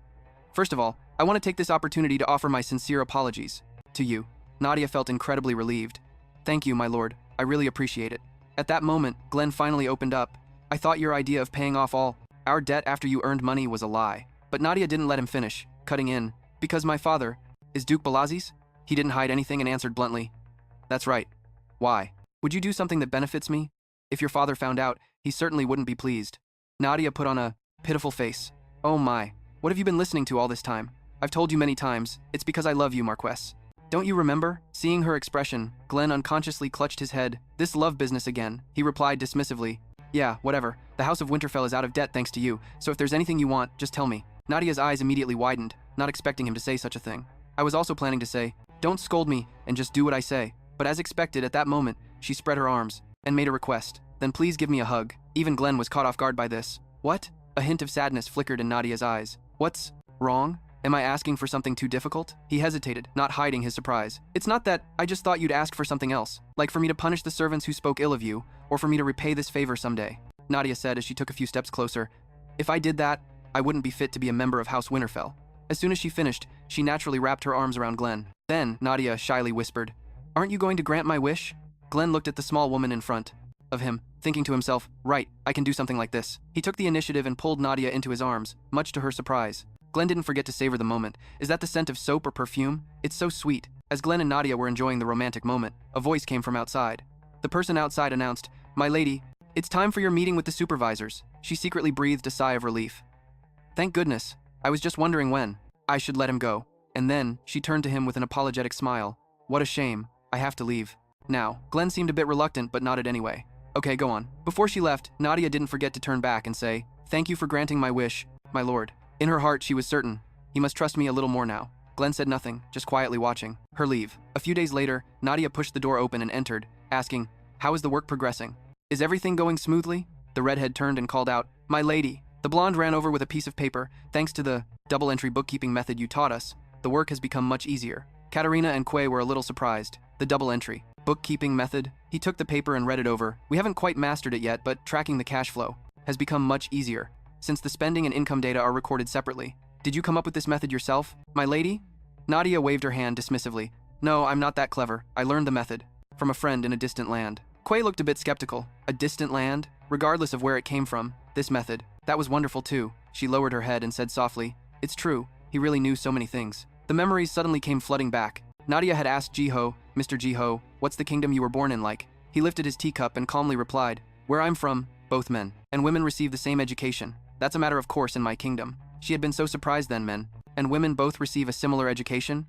First of all, I want to take this opportunity to offer my sincere apologies to you. Nadia felt incredibly relieved. Thank you, my lord. I really appreciate it. At that moment, Glenn finally opened up. I thought your idea of paying off all our debt after you earned money was a lie. But Nadia didn't let him finish, cutting in. Because my father is Duke Balazik? He didn't hide anything and answered bluntly. That's right. Why? Would you do something that benefits me? If your father found out, he certainly wouldn't be pleased. Nadia put on a pitiful face. Oh my, what have you been listening to all this time? I've told you many times, it's because I love you, Marquess. Don't you remember? Seeing her expression, Glenn unconsciously clutched his head. This love business again, he replied dismissively. Yeah, whatever. The House of Winterfell is out of debt thanks to you, so if there's anything you want, just tell me. Nadia's eyes immediately widened, not expecting him to say such a thing. I was also planning to say, don't scold me and just do what I say. But as expected, at that moment, she spread her arms and made a request. Then please give me a hug. Even Glenn was caught off guard by this. What? A hint of sadness flickered in Nadia's eyes. What's wrong? Am I asking for something too difficult? He hesitated, not hiding his surprise. It's not that, I just thought you'd ask for something else. Like for me to punish the servants who spoke ill of you, or for me to repay this favor someday. Nadia said as she took a few steps closer. If I did that, I wouldn't be fit to be a member of House Winterfell. As soon as she finished, she naturally wrapped her arms around Glenn. Then, Nadia shyly whispered, Aren't you going to grant my wish? Glenn looked at the small woman in front of him, thinking to himself, right, I can do something like this. He took the initiative and pulled Nadia into his arms, much to her surprise. Glenn didn't forget to savor the moment. Is that the scent of soap or perfume? It's so sweet. As Glenn and Nadia were enjoying the romantic moment, a voice came from outside. The person outside announced, My lady, it's time for your meeting with the supervisors. She secretly breathed a sigh of relief. Thank goodness. I was just wondering when I should let him go. And then, she turned to him with an apologetic smile. What a shame. I have to leave. Now, Glenn seemed a bit reluctant but nodded anyway. Okay, go on. Before she left, Nadia didn't forget to turn back and say, Thank you for granting my wish, my lord. In her heart, she was certain. He must trust me a little more now. Glenn said nothing, just quietly watching her leave. A few days later, Nadia pushed the door open and entered, asking, How is the work progressing? Is everything going smoothly? The redhead turned and called out, My lady. The blonde ran over with a piece of paper. Thanks to the double-entry bookkeeping method you taught us, the work has become much easier. Katerina and Quay were a little surprised. The double-entry bookkeeping method? He took the paper and read it over. We haven't quite mastered it yet, but tracking the cash flow has become much easier, since the spending and income data are recorded separately. Did you come up with this method yourself, my lady? Nadia waved her hand dismissively. No, I'm not that clever. I learned the method from a friend in a distant land. Quay looked a bit skeptical. A distant land? Regardless of where it came from, this method. That was wonderful too. She lowered her head and said softly, It's true. He really knew so many things. The memories suddenly came flooding back. Nadia had asked Jiho, Mr. Jiho, what's the kingdom you were born in like? He lifted his teacup and calmly replied, Where I'm from, both men and women receive the same education. That's a matter of course in my kingdom. She had been so surprised then men and women both receive a similar education?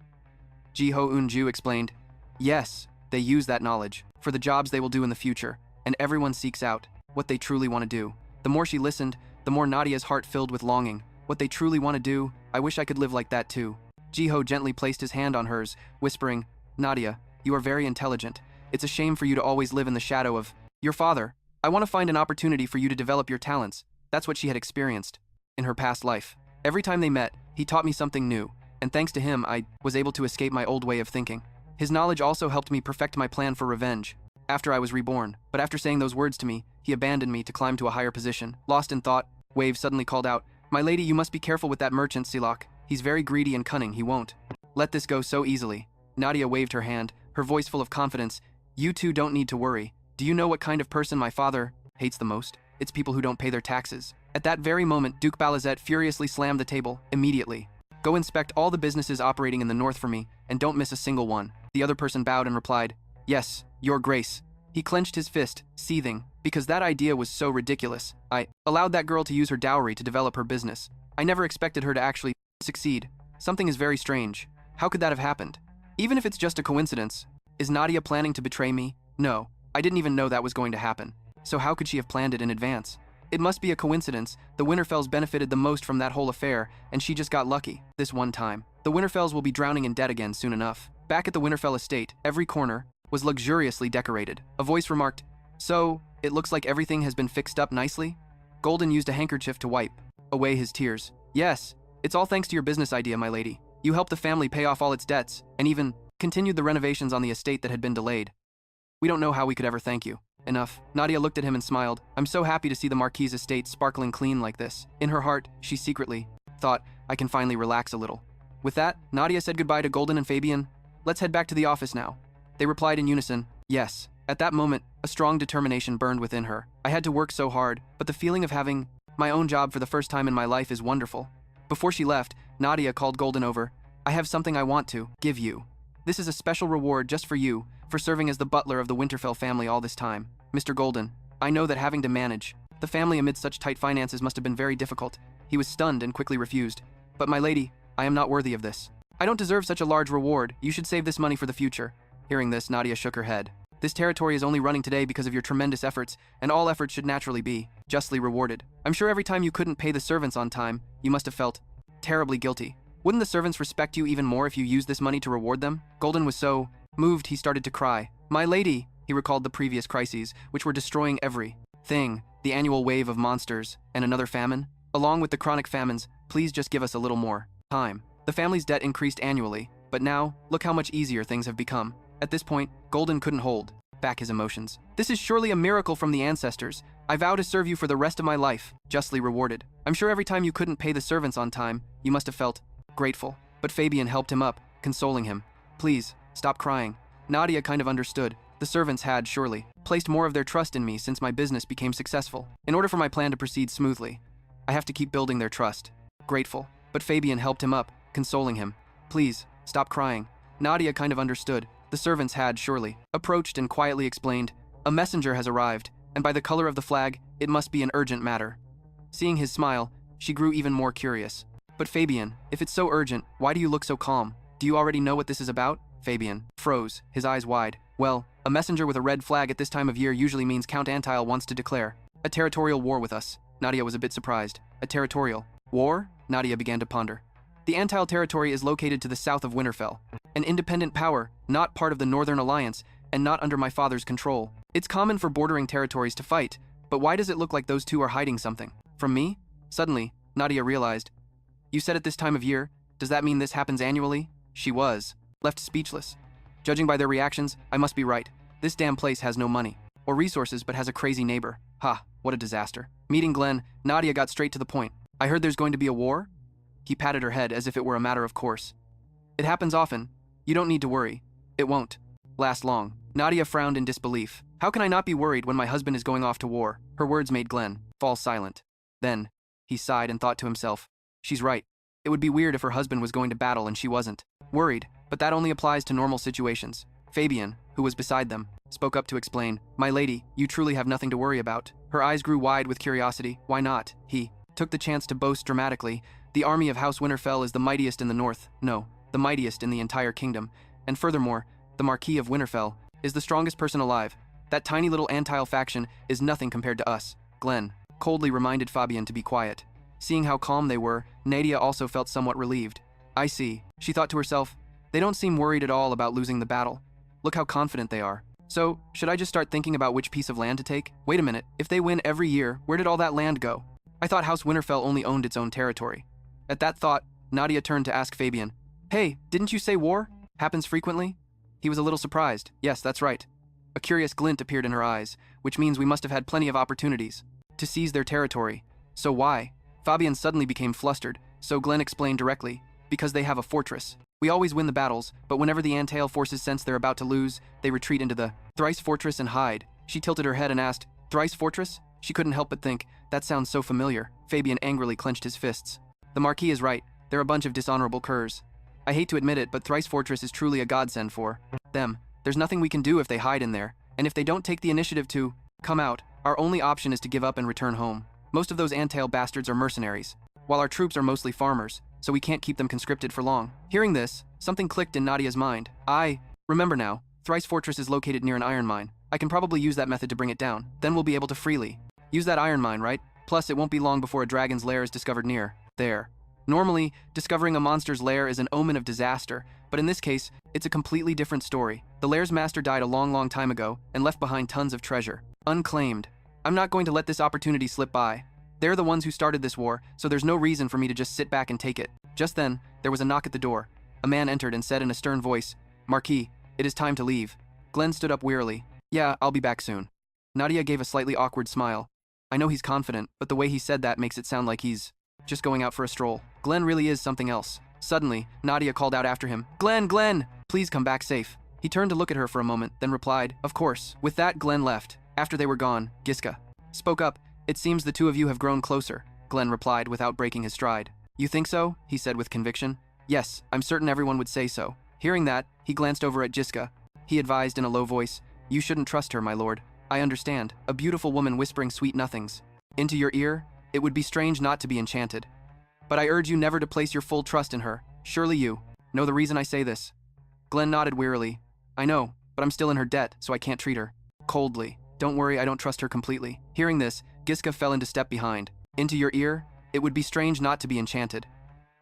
Jiho Unju explained, Yes, they use that knowledge for the jobs they will do in the future, and everyone seeks out what they truly want to do. The more she listened, the more Nadia's heart filled with longing. What they truly want to do, I wish I could live like that too. Jiho gently placed his hand on hers, whispering, Nadia, you are very intelligent. It's a shame for you to always live in the shadow of your father. I want to find an opportunity for you to develop your talents. That's what she had experienced in her past life. Every time they met, he taught me something new, and thanks to him, I was able to escape my old way of thinking. His knowledge also helped me perfect my plan for revenge after I was reborn. But after saying those words to me, he abandoned me to climb to a higher position. Lost in thought, Wave suddenly called out, My lady, you must be careful with that merchant, Silak. He's very greedy and cunning, he won't let this go so easily. Nadia waved her hand, her voice full of confidence. You two don't need to worry. Do you know what kind of person my father hates the most? It's people who don't pay their taxes. At that very moment, Duke Balazik furiously slammed the table, immediately. Go inspect all the businesses operating in the north for me, and don't miss a single one. The other person bowed and replied, Yes, your grace. He clenched his fist, seething, because that idea was so ridiculous. I allowed that girl to use her dowry to develop her business. I never expected her to actually succeed. Something is very strange. How could that have happened? Even if it's just a coincidence, is Nadia planning to betray me? No, I didn't even know that was going to happen. So how could she have planned it in advance? It must be a coincidence. The Winterfells benefited the most from that whole affair, and she just got lucky, this one time. The Winterfells will be drowning in debt again soon enough. Back at the Winterfell estate, every corner was luxuriously decorated. A voice remarked, "So, it looks like everything has been fixed up nicely?" Golden used a handkerchief to wipe away his tears. "Yes, it's all thanks to your business idea, my lady. You helped the family pay off all its debts, and even continued the renovations on the estate that had been delayed. We don't know how we could ever thank you enough." Nadia looked at him and smiled. "I'm so happy to see the Marquis' estate sparkling clean like this." In her heart, she secretly thought, "I can finally relax a little." With that, Nadia said goodbye to Golden and Fabian. "Let's head back to the office now." They replied in unison, "Yes." At that moment, a strong determination burned within her. "I had to work so hard, but the feeling of having my own job for the first time in my life is wonderful." Before she left, Nadia called Golden over. "I have something I want to give you. This is a special reward just for you, for serving as the butler of the Winterfell family all this time. Mr. Golden, I know that having to manage the family amid such tight finances must have been very difficult." He was stunned and quickly refused. "But my lady, I am not worthy of this. I don't deserve such a large reward. You should save this money for the future." Hearing this, Nadia shook her head. "This territory is only running today because of your tremendous efforts, and all efforts should naturally be justly rewarded. I'm sure every time you couldn't pay the servants on time, you must have felt terribly guilty. Wouldn't the servants respect you even more if you used this money to reward them?" Golden was so moved he started to cry. "My lady," he recalled the previous crises, which were destroying everything, the annual wave of monsters, and another famine. Along with the chronic famines, please just give us a little more time. The family's debt increased annually, but now, look how much easier things have become. At this point, Golden couldn't hold back his emotions. "This is surely a miracle from the ancestors. I vow to serve you for the rest of my life, justly rewarded. I'm sure every time you couldn't pay the servants on time, you must have felt grateful." But Fabian helped him up, consoling him. "Please, stop crying." Nadia kind of understood. The servants had, surely, placed more of their trust in me since my business became successful. In order for my plan to proceed smoothly, I have to keep building their trust. Grateful. But Fabian helped him up, consoling him. "Please, stop crying." Nadia kind of understood. The servants had, surely, approached and quietly explained, "A messenger has arrived, and by the color of the flag, it must be an urgent matter." Seeing his smile, she grew even more curious. "But Fabian, if it's so urgent, why do you look so calm? Do you already know what this is about?" Fabian froze, his eyes wide. "Well, a messenger with a red flag at this time of year usually means Count Antile wants to declare a territorial war with us." Nadia was a bit surprised. "A territorial war?" Nadia began to ponder. "The Antile territory is located to the south of Winterfell, an independent power, not part of the Northern Alliance, and not under my father's control. It's common for bordering territories to fight, but why does it look like those two are hiding something from me?" Suddenly, Nadia realized. "You said at this time of year, does that mean this happens annually?" She was left speechless. Judging by their reactions, I must be right. This damn place has no money or resources but has a crazy neighbor. Ha, what a disaster. Meeting Glenn, Nadia got straight to the point. "I heard there's going to be a war?" He patted her head as if it were a matter of course. "It happens often. You don't need to worry. It won't last long." Nadia frowned in disbelief. "How can I not be worried when my husband is going off to war?" Her words made Glenn fall silent. Then, he sighed and thought to himself, "She's right. It would be weird if her husband was going to battle and she wasn't worried, but that only applies to normal situations." Fabian, who was beside them, spoke up to explain. "My lady, you truly have nothing to worry about." Her eyes grew wide with curiosity. "Why not?" He took the chance to boast dramatically. "The army of House Winterfell is the mightiest in the north. No, the mightiest in the entire kingdom. And furthermore, the Marquis of Winterfell is the strongest person alive. That tiny little Antile faction is nothing compared to us." Glenn coldly reminded Fabian to be quiet. Seeing how calm they were, Nadia also felt somewhat relieved. "I see," she thought to herself. "They don't seem worried at all about losing the battle. Look how confident they are. So, should I just start thinking about which piece of land to take? Wait a minute, if they win every year, where did all that land go? I thought House Winterfell only owned its own territory." At that thought, Nadia turned to ask Fabian, "Hey, didn't you say war happens frequently?" He was a little surprised. "Yes, that's right." A curious glint appeared in her eyes, which means we must have had plenty of opportunities to seize their territory. "So why?" Fabian suddenly became flustered, so Glenn explained directly, "Because they have a fortress. We always win the battles, but whenever the Antale forces sense they're about to lose, they retreat into the Thrice Fortress and hide." She tilted her head and asked, "Thrice Fortress?" She couldn't help but think, that sounds so familiar. Fabian angrily clenched his fists. "The Marquis is right. They're a bunch of dishonorable curs. I hate to admit it, but Thrice Fortress is truly a godsend for them. There's nothing we can do if they hide in there, and if they don't take the initiative to come out, our only option is to give up and return home. Most of those Antale bastards are mercenaries, while our troops are mostly farmers. so we can't keep them conscripted for long. Hearing this, something clicked in Nadia's mind. I remember now. Thrice Fortress is located near an iron mine. I can probably use that method to bring it down. Then we'll be able to freely use that iron mine, right? Plus, it won't be long before a dragon's lair is discovered near there. Normally, discovering a monster's lair is an omen of disaster, but in this case, it's a completely different story. The lair's master died a long time ago and left behind tons of treasure. Unclaimed. I'm not going to let this opportunity slip by. They're the ones who started this war, so there's no reason for me to just sit back and take it. Just then, there was a knock at the door. A man entered and said in a stern voice, "Marquis, it is time to leave." Glenn stood up wearily. "Yeah, I'll be back soon." Nadia gave a slightly awkward smile. I know he's confident, but the way he said that makes it sound like he's just going out for a stroll. Glenn really is something else. Suddenly, Nadia called out after him, Glenn, please come back safe." He turned to look at her for a moment, then replied, "Of course." With that, Glenn left. After they were gone, Giska spoke up. "It seems the two of you have grown closer," Glenn replied without breaking his stride. "You think so?" he said with conviction. "Yes, I'm certain everyone would say so." Hearing that, he glanced over at Giska. He advised in a low voice, "You shouldn't trust her, my lord." "I understand." A beautiful woman whispering sweet nothings into your ear. "It would be strange not to be enchanted. But I urge you never to place your full trust in her. Surely you know the reason I say this." Glenn nodded wearily. "I know, but I'm still in her debt, so I can't treat her coldly. Don't worry, I don't trust her completely." Hearing this, Giska fell into step behind. "Into your ear? It would be strange not to be enchanted.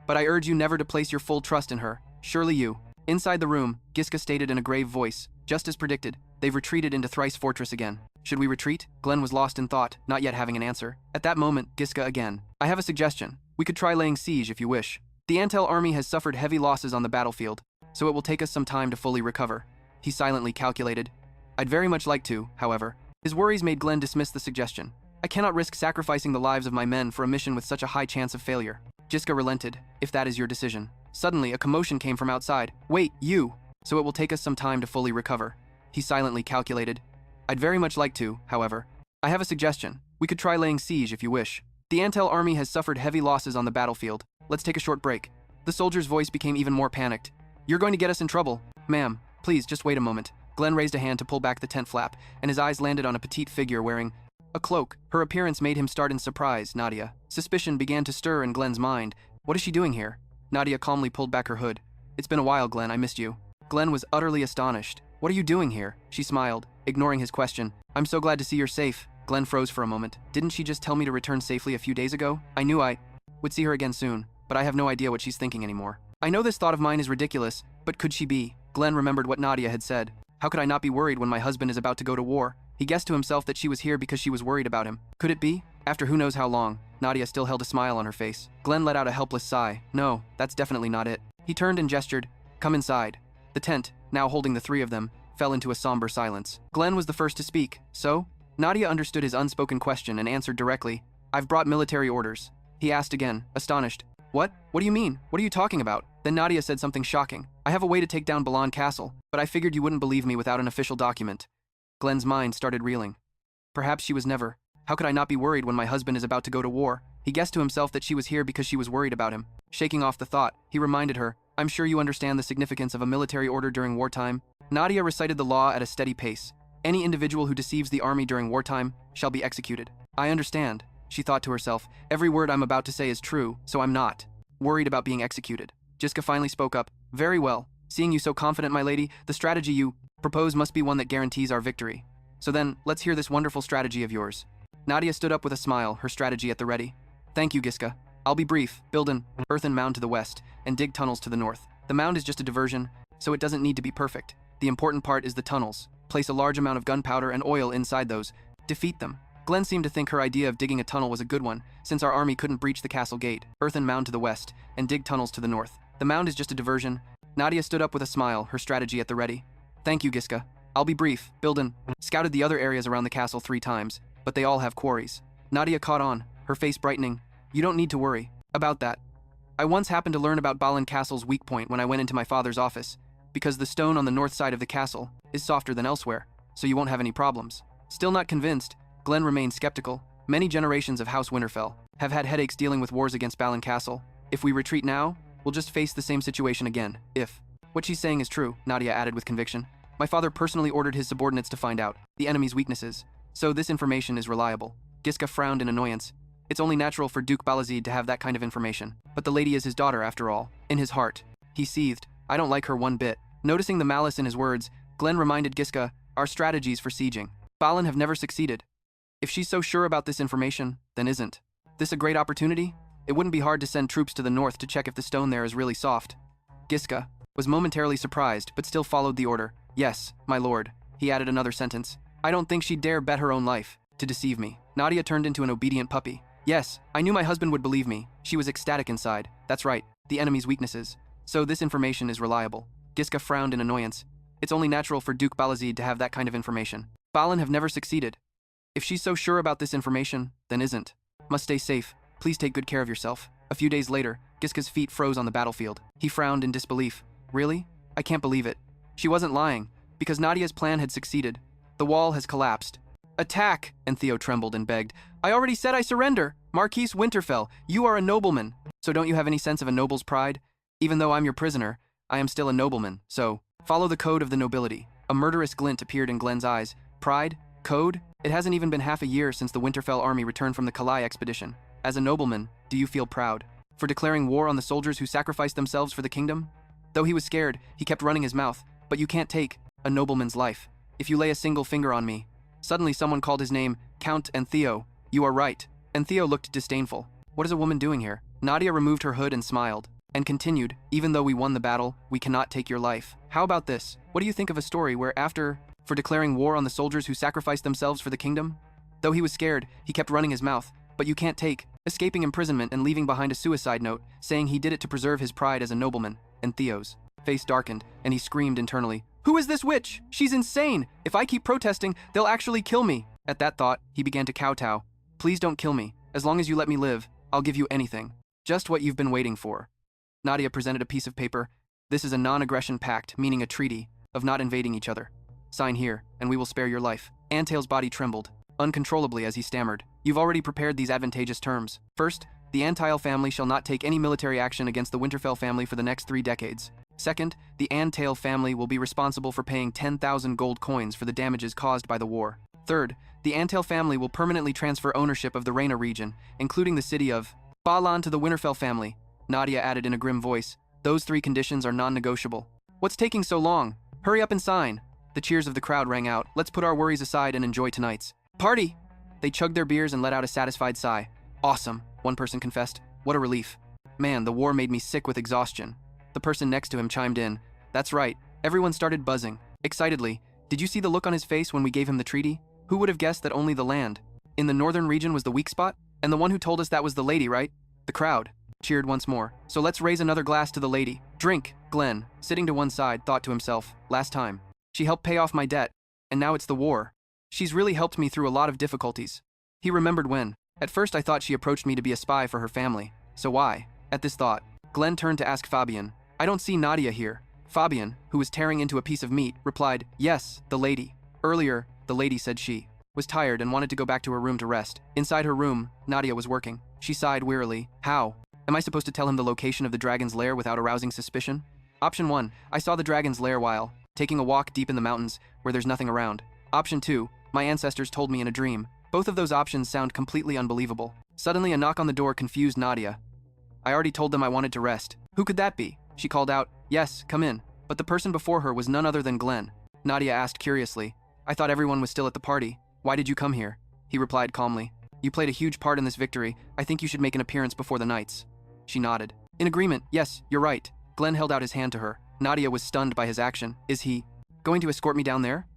But I urge you never to place your full trust in her. Surely you." Inside the room, Giska stated in a grave voice, "Just as predicted, they've retreated into Thrice Fortress again." "Should we retreat?" Glenn was lost in thought, not yet having an answer. At that moment, Giska again. "I have a suggestion. We could try laying siege if you wish. The Antel army has suffered heavy losses on the battlefield, so it will take us some time to fully recover." He silently calculated. "I'd very much like to, however." His worries made Glenn dismiss the suggestion. "I cannot risk sacrificing the lives of my men for a mission with such a high chance of failure." Giska relented. "If that is your decision." Suddenly, a commotion came from outside. "Wait, you!" "So it will take us some time to fully recover." He silently calculated. "I'd very much like to, however." "I have a suggestion. We could try laying siege if you wish. The Antel army has suffered heavy losses on the battlefield. Let's take a short break." The soldier's voice became even more panicked. "You're going to get us in trouble." "Ma'am, please just wait a moment." Glenn raised a hand to pull back the tent flap, and his eyes landed on a petite figure wearing a cloak. Her appearance made him start in surprise. Nadia. Suspicion began to stir in Glenn's mind. What is she doing here? Nadia calmly pulled back her hood. "It's been a while, Glenn. I missed you." Glenn was utterly astonished. "What are you doing here?" She smiled, ignoring his question. "I'm so glad to see you're safe." Glenn froze for a moment. "Didn't she just tell me to return safely a few days ago? I knew I would see her again soon, but I have no idea what she's thinking anymore. I know this thought of mine is ridiculous, but could she be?" Glenn remembered what Nadia had said. "How could I not be worried when my husband is about to go to war?" He guessed to himself that she was here because she was worried about him. Could it be? After who knows how long, Nadia still held a smile on her face. Glenn let out a helpless sigh. "No, that's definitely not it." He turned and gestured, "Come inside." The tent, now holding the three of them, fell into a somber silence. Glenn was the first to speak. "So?" Nadia understood his unspoken question and answered directly, "I've brought military orders." He asked again, astonished, What do you mean? What are you talking about?" Then Nadia said something shocking. "I have a way to take down Balan Castle, but I figured you wouldn't believe me without an official document." Glenn's mind started reeling. Perhaps she was never. How could I not be worried when my husband is about to go to war? He guessed to himself that she was here because she was worried about him. Shaking off the thought, he reminded her, "I'm sure you understand the significance of a military order during wartime." Nadia recited the law at a steady pace. "Any individual who deceives the army during wartime shall be executed." "I understand," she thought to herself. "Every word I'm about to say is true, so I'm not worried about being executed." Jiska finally spoke up. "Very well. Seeing you so confident, my lady, the strategy you propose must be one that guarantees our victory. So then, let's hear this wonderful strategy of yours." Nadia stood up with a smile, her strategy at the ready. "Thank you, Giska. I'll be brief. Build an earthen mound to the west, and dig tunnels to the north. The mound is just a diversion, so it doesn't need to be perfect. The important part is the tunnels. Place a large amount of gunpowder and oil inside those. Defeat them." Glenn seemed to think her idea of digging a tunnel was a good one, since our army couldn't breach the castle gate. Earthen mound to the west, and dig tunnels to the north. The mound is just a diversion. Nadia stood up with a smile, her strategy at the ready. "Thank you, Giska. I'll be brief. Build an scouted the other areas around the castle 3 times, but they all have quarries." Nadia caught on, her face brightening. "You don't need to worry about that. I once happened to learn about Balan Castle's weak point when I went into my father's office, because the stone on the north side of the castle is softer than elsewhere, so you won't have any problems." Still not convinced, Glenn remained skeptical. Many generations of House Winterfell have had headaches dealing with wars against Balan Castle. If we retreat now, we'll just face the same situation again. If what she's saying is true, Nadia added with conviction. "My father personally ordered his subordinates to find out the enemy's weaknesses, so this information is reliable." Giska frowned in annoyance. It's only natural for Duke Balazik to have that kind of information. But the lady is his daughter after all. In his heart, he seethed. I don't like her one bit. Noticing the malice in his words, Glenn reminded Giska, our strategies for sieging Balan have never succeeded. If she's so sure about this information, then isn't this a great opportunity? It wouldn't be hard to send troops to the north to check if the stone there is really soft. Giska was momentarily surprised, but still followed the order. Yes, my lord. He added another sentence. I don't think she'd dare bet her own life to deceive me. Nadia turned into an obedient puppy. Yes, I knew my husband would believe me. She was ecstatic inside. That's right, the enemy's weaknesses. So this information is reliable. Giska frowned in annoyance. It's only natural for Duke Balazik to have that kind of information. Balan have never succeeded. If she's so sure about this information, then isn't. Must stay safe. Please take good care of yourself. A few days later, Giska's feet froze on the battlefield. He frowned in disbelief. Really? I can't believe it. She wasn't lying, because Nadia's plan had succeeded. The wall has collapsed. Attack! And Theo trembled and begged. I already said I surrender! Marquise Winterfell, you are a nobleman. So don't you have any sense of a noble's pride? Even though I'm your prisoner, I am still a nobleman, so follow the code of the nobility. A murderous glint appeared in Glenn's eyes. Pride? Code? It hasn't even been half a year since the Winterfell army returned from the Kalai expedition. As a nobleman, do you feel proud? For declaring war on the soldiers who sacrificed themselves for the kingdom? Though he was scared, he kept running his mouth. But you can't take a nobleman's life if you lay a single finger on me. Suddenly someone called his name, Count and Theo. You are right. And Theo looked disdainful. What is a woman doing here? Nadia removed her hood and smiled, and continued, even though we won the battle, we cannot take your life. How about this? What do you think of a story where for declaring war on the soldiers who sacrificed themselves for the kingdom? Though he was scared, he kept running his mouth. But you can't take escaping imprisonment and leaving behind a suicide note, saying he did it to preserve his pride as a nobleman. And Theo's face darkened, and he screamed internally, Who is this witch? She's insane! If I keep protesting, they'll actually kill me! At that thought, he began to kowtow. Please don't kill me. As long as you let me live, I'll give you anything. Just what you've been waiting for. Nadia presented a piece of paper. This is a non-aggression pact, meaning a treaty of not invading each other. Sign here, and we will spare your life. Antail's body trembled uncontrollably as he stammered. You've already prepared these advantageous terms. First, the Antail family shall not take any military action against the Winterfell family for the next 3 decades. Second, the Antail family will be responsible for paying 10,000 gold coins for the damages caused by the war. Third, the Antail family will permanently transfer ownership of the Reyna region, including the city of Balan, to the Winterfell family. Nadia added in a grim voice. Those 3 conditions are non-negotiable. What's taking so long? Hurry up and sign. The cheers of the crowd rang out. Let's put our worries aside and enjoy tonight's party. They chugged their beers and let out a satisfied sigh. Awesome, one person confessed. What a relief. Man, the war made me sick with exhaustion. The person next to him chimed in. That's right. Everyone started buzzing excitedly. Did you see the look on his face when we gave him the treaty? Who would have guessed that only the land in the northern region was the weak spot? And the one who told us that was the lady, right? The crowd cheered once more. So let's raise another glass to the lady. Drink. Glenn, sitting to one side, thought to himself. Last time, she helped pay off my debt, and now it's the war. She's really helped me through a lot of difficulties. He remembered when. At first I thought she approached me to be a spy for her family. So why? At this thought, Glenn turned to ask Fabian. I don't see Nadia here. Fabian, who was tearing into a piece of meat, replied, Yes, the lady. Earlier, the lady said she was tired and wanted to go back to her room to rest. Inside her room, Nadia was working. She sighed wearily. How? Am I supposed to tell him the location of the dragon's lair without arousing suspicion? Option 1, I saw the dragon's lair while taking a walk deep in the mountains where there's nothing around. Option 2, my ancestors told me in a dream. Both of those options sound completely unbelievable. Suddenly, a knock on the door confused Nadia. I already told them I wanted to rest. Who could that be? She called out, Yes, come in. But the person before her was none other than Glenn. Nadia asked curiously, I thought everyone was still at the party. Why did you come here? He replied calmly, You played a huge part in this victory. I think you should make an appearance before the knights. She nodded. In agreement, yes, you're right. Glenn held out his hand to her. Nadia was stunned by his action. Is he going to escort me down there?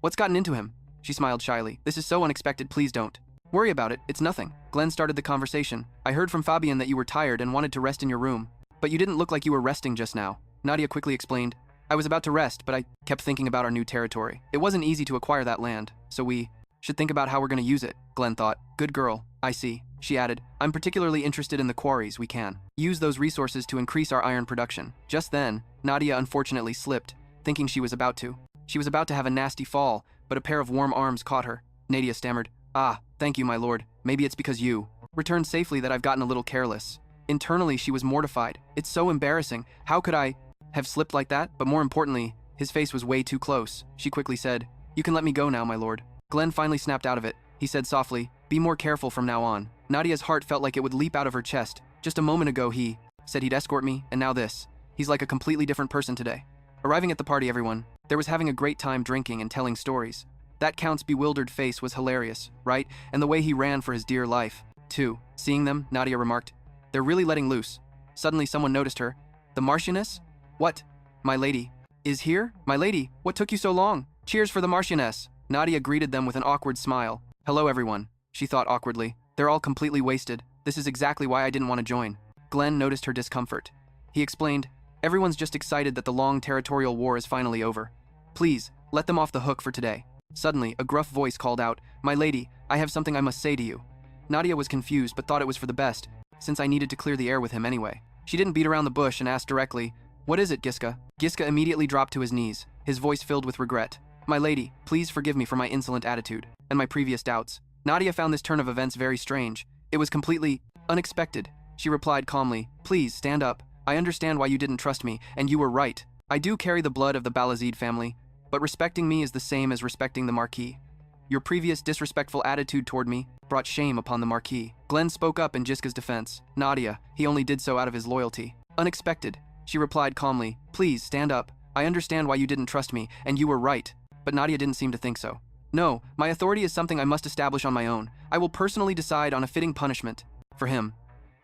What's gotten into him? She smiled shyly. This is so unexpected, please don't worry about it, it's nothing. Glenn started the conversation. I heard from Fabian that you were tired and wanted to rest in your room. But you didn't look like you were resting just now. Nadia quickly explained. I was about to rest, but I kept thinking about our new territory. It wasn't easy to acquire that land, so we should think about how we're going to use it, Glenn thought. Good girl, I see. She added, I'm particularly interested in the quarries we can use those resources to increase our iron production. Just then, Nadia unfortunately slipped, thinking she was about to. She was about to have a nasty fall, but a pair of warm arms caught her. Nadia stammered, Ah, thank you, my lord. Maybe it's because you returned safely that I've gotten a little careless. Internally, she was mortified. It's so embarrassing. How could I have slipped like that? But more importantly, his face was way too close. She quickly said, You can let me go now, my lord. Glenn finally snapped out of it. He said softly, Be more careful from now on. Nadia's heart felt like it would leap out of her chest. Just a moment ago he said he'd escort me, and now this. He's like a completely different person today. Arriving at the party, everyone there was having a great time drinking and telling stories. That Count's bewildered face was hilarious, right? And the way he ran for his dear life, too. Seeing them, Nadia remarked, "They're really letting loose." Suddenly someone noticed her. "The Marchioness? What? My lady is here? My lady, what took you so long? Cheers for the Marchioness." Nadia greeted them with an awkward smile. "Hello everyone," she thought awkwardly. "They're all completely wasted. This is exactly why I didn't want to join." Glenn noticed her discomfort. He explained, "Everyone's just excited that the long territorial war is finally over. Please, let them off the hook for today." Suddenly, a gruff voice called out, "My lady, I have something I must say to you." Nadia was confused but thought it was for the best, since I needed to clear the air with him anyway. She didn't beat around the bush and asked directly, "What is it, Giska?" Giska immediately dropped to his knees, his voice filled with regret. "My lady, please forgive me for my insolent attitude and my previous doubts." Nadia found this turn of events very strange. It was completely unexpected. She replied calmly, "Please, stand up. I understand why you didn't trust me, and you were right. I do carry the blood of the Balazik family, but respecting me is the same as respecting the Marquis. Your previous disrespectful attitude toward me brought shame upon the Marquis." Glenn spoke up in Jiska's defense. "Nadia, he only did so out of his loyalty." "Unexpected," she replied calmly. "Please, stand up. I understand why you didn't trust me, and you were right." But Nadia didn't seem to think so. "No, my authority is something I must establish on my own. I will personally decide on a fitting punishment for him."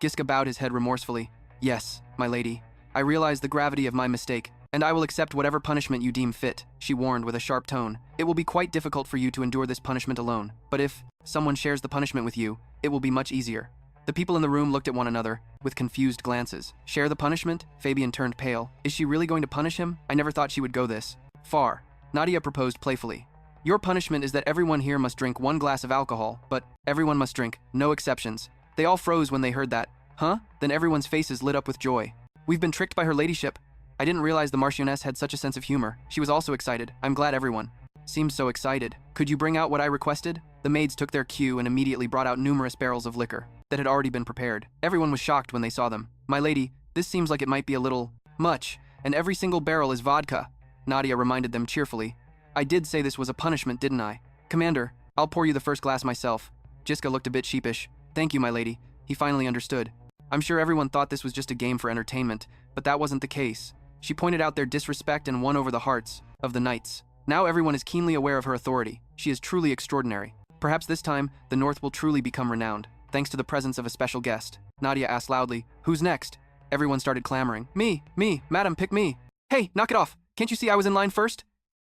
Giska bowed his head remorsefully. "Yes, my lady. I realize the gravity of my mistake, and I will accept whatever punishment you deem fit," she warned with a sharp tone. "It will be quite difficult for you to endure this punishment alone, but if someone shares the punishment with you, it will be much easier." The people in the room looked at one another with confused glances. "Share the punishment?" Fabian turned pale. "Is she really going to punish him? I never thought she would go this far." Nadia proposed playfully. "Your punishment is that everyone here must drink 1 glass of alcohol, but everyone must drink, no exceptions." They all froze when they heard that. "Huh?" Then everyone's faces lit up with joy. "We've been tricked by her ladyship. I didn't realize the Marchioness had such a sense of humor." She was also excited. "I'm glad everyone seems so excited. Could you bring out what I requested?" The maids took their cue and immediately brought out numerous barrels of liquor that had already been prepared. Everyone was shocked when they saw them. "My lady, this seems like it might be a little much, and every single barrel is vodka," Nadia reminded them cheerfully. "I did say this was a punishment, didn't I? Commander, I'll pour you the first glass myself." Jiska looked a bit sheepish. "Thank you, my lady." He finally understood. "I'm sure everyone thought this was just a game for entertainment, but that wasn't the case." She pointed out their disrespect and won over the hearts of the knights. Now everyone is keenly aware of her authority. She is truly extraordinary. Perhaps this time, the North will truly become renowned, thanks to the presence of a special guest. Nadia asked loudly, "Who's next?" Everyone started clamoring. Me, madam, pick me." "Hey, knock it off. Can't you see I was in line first?"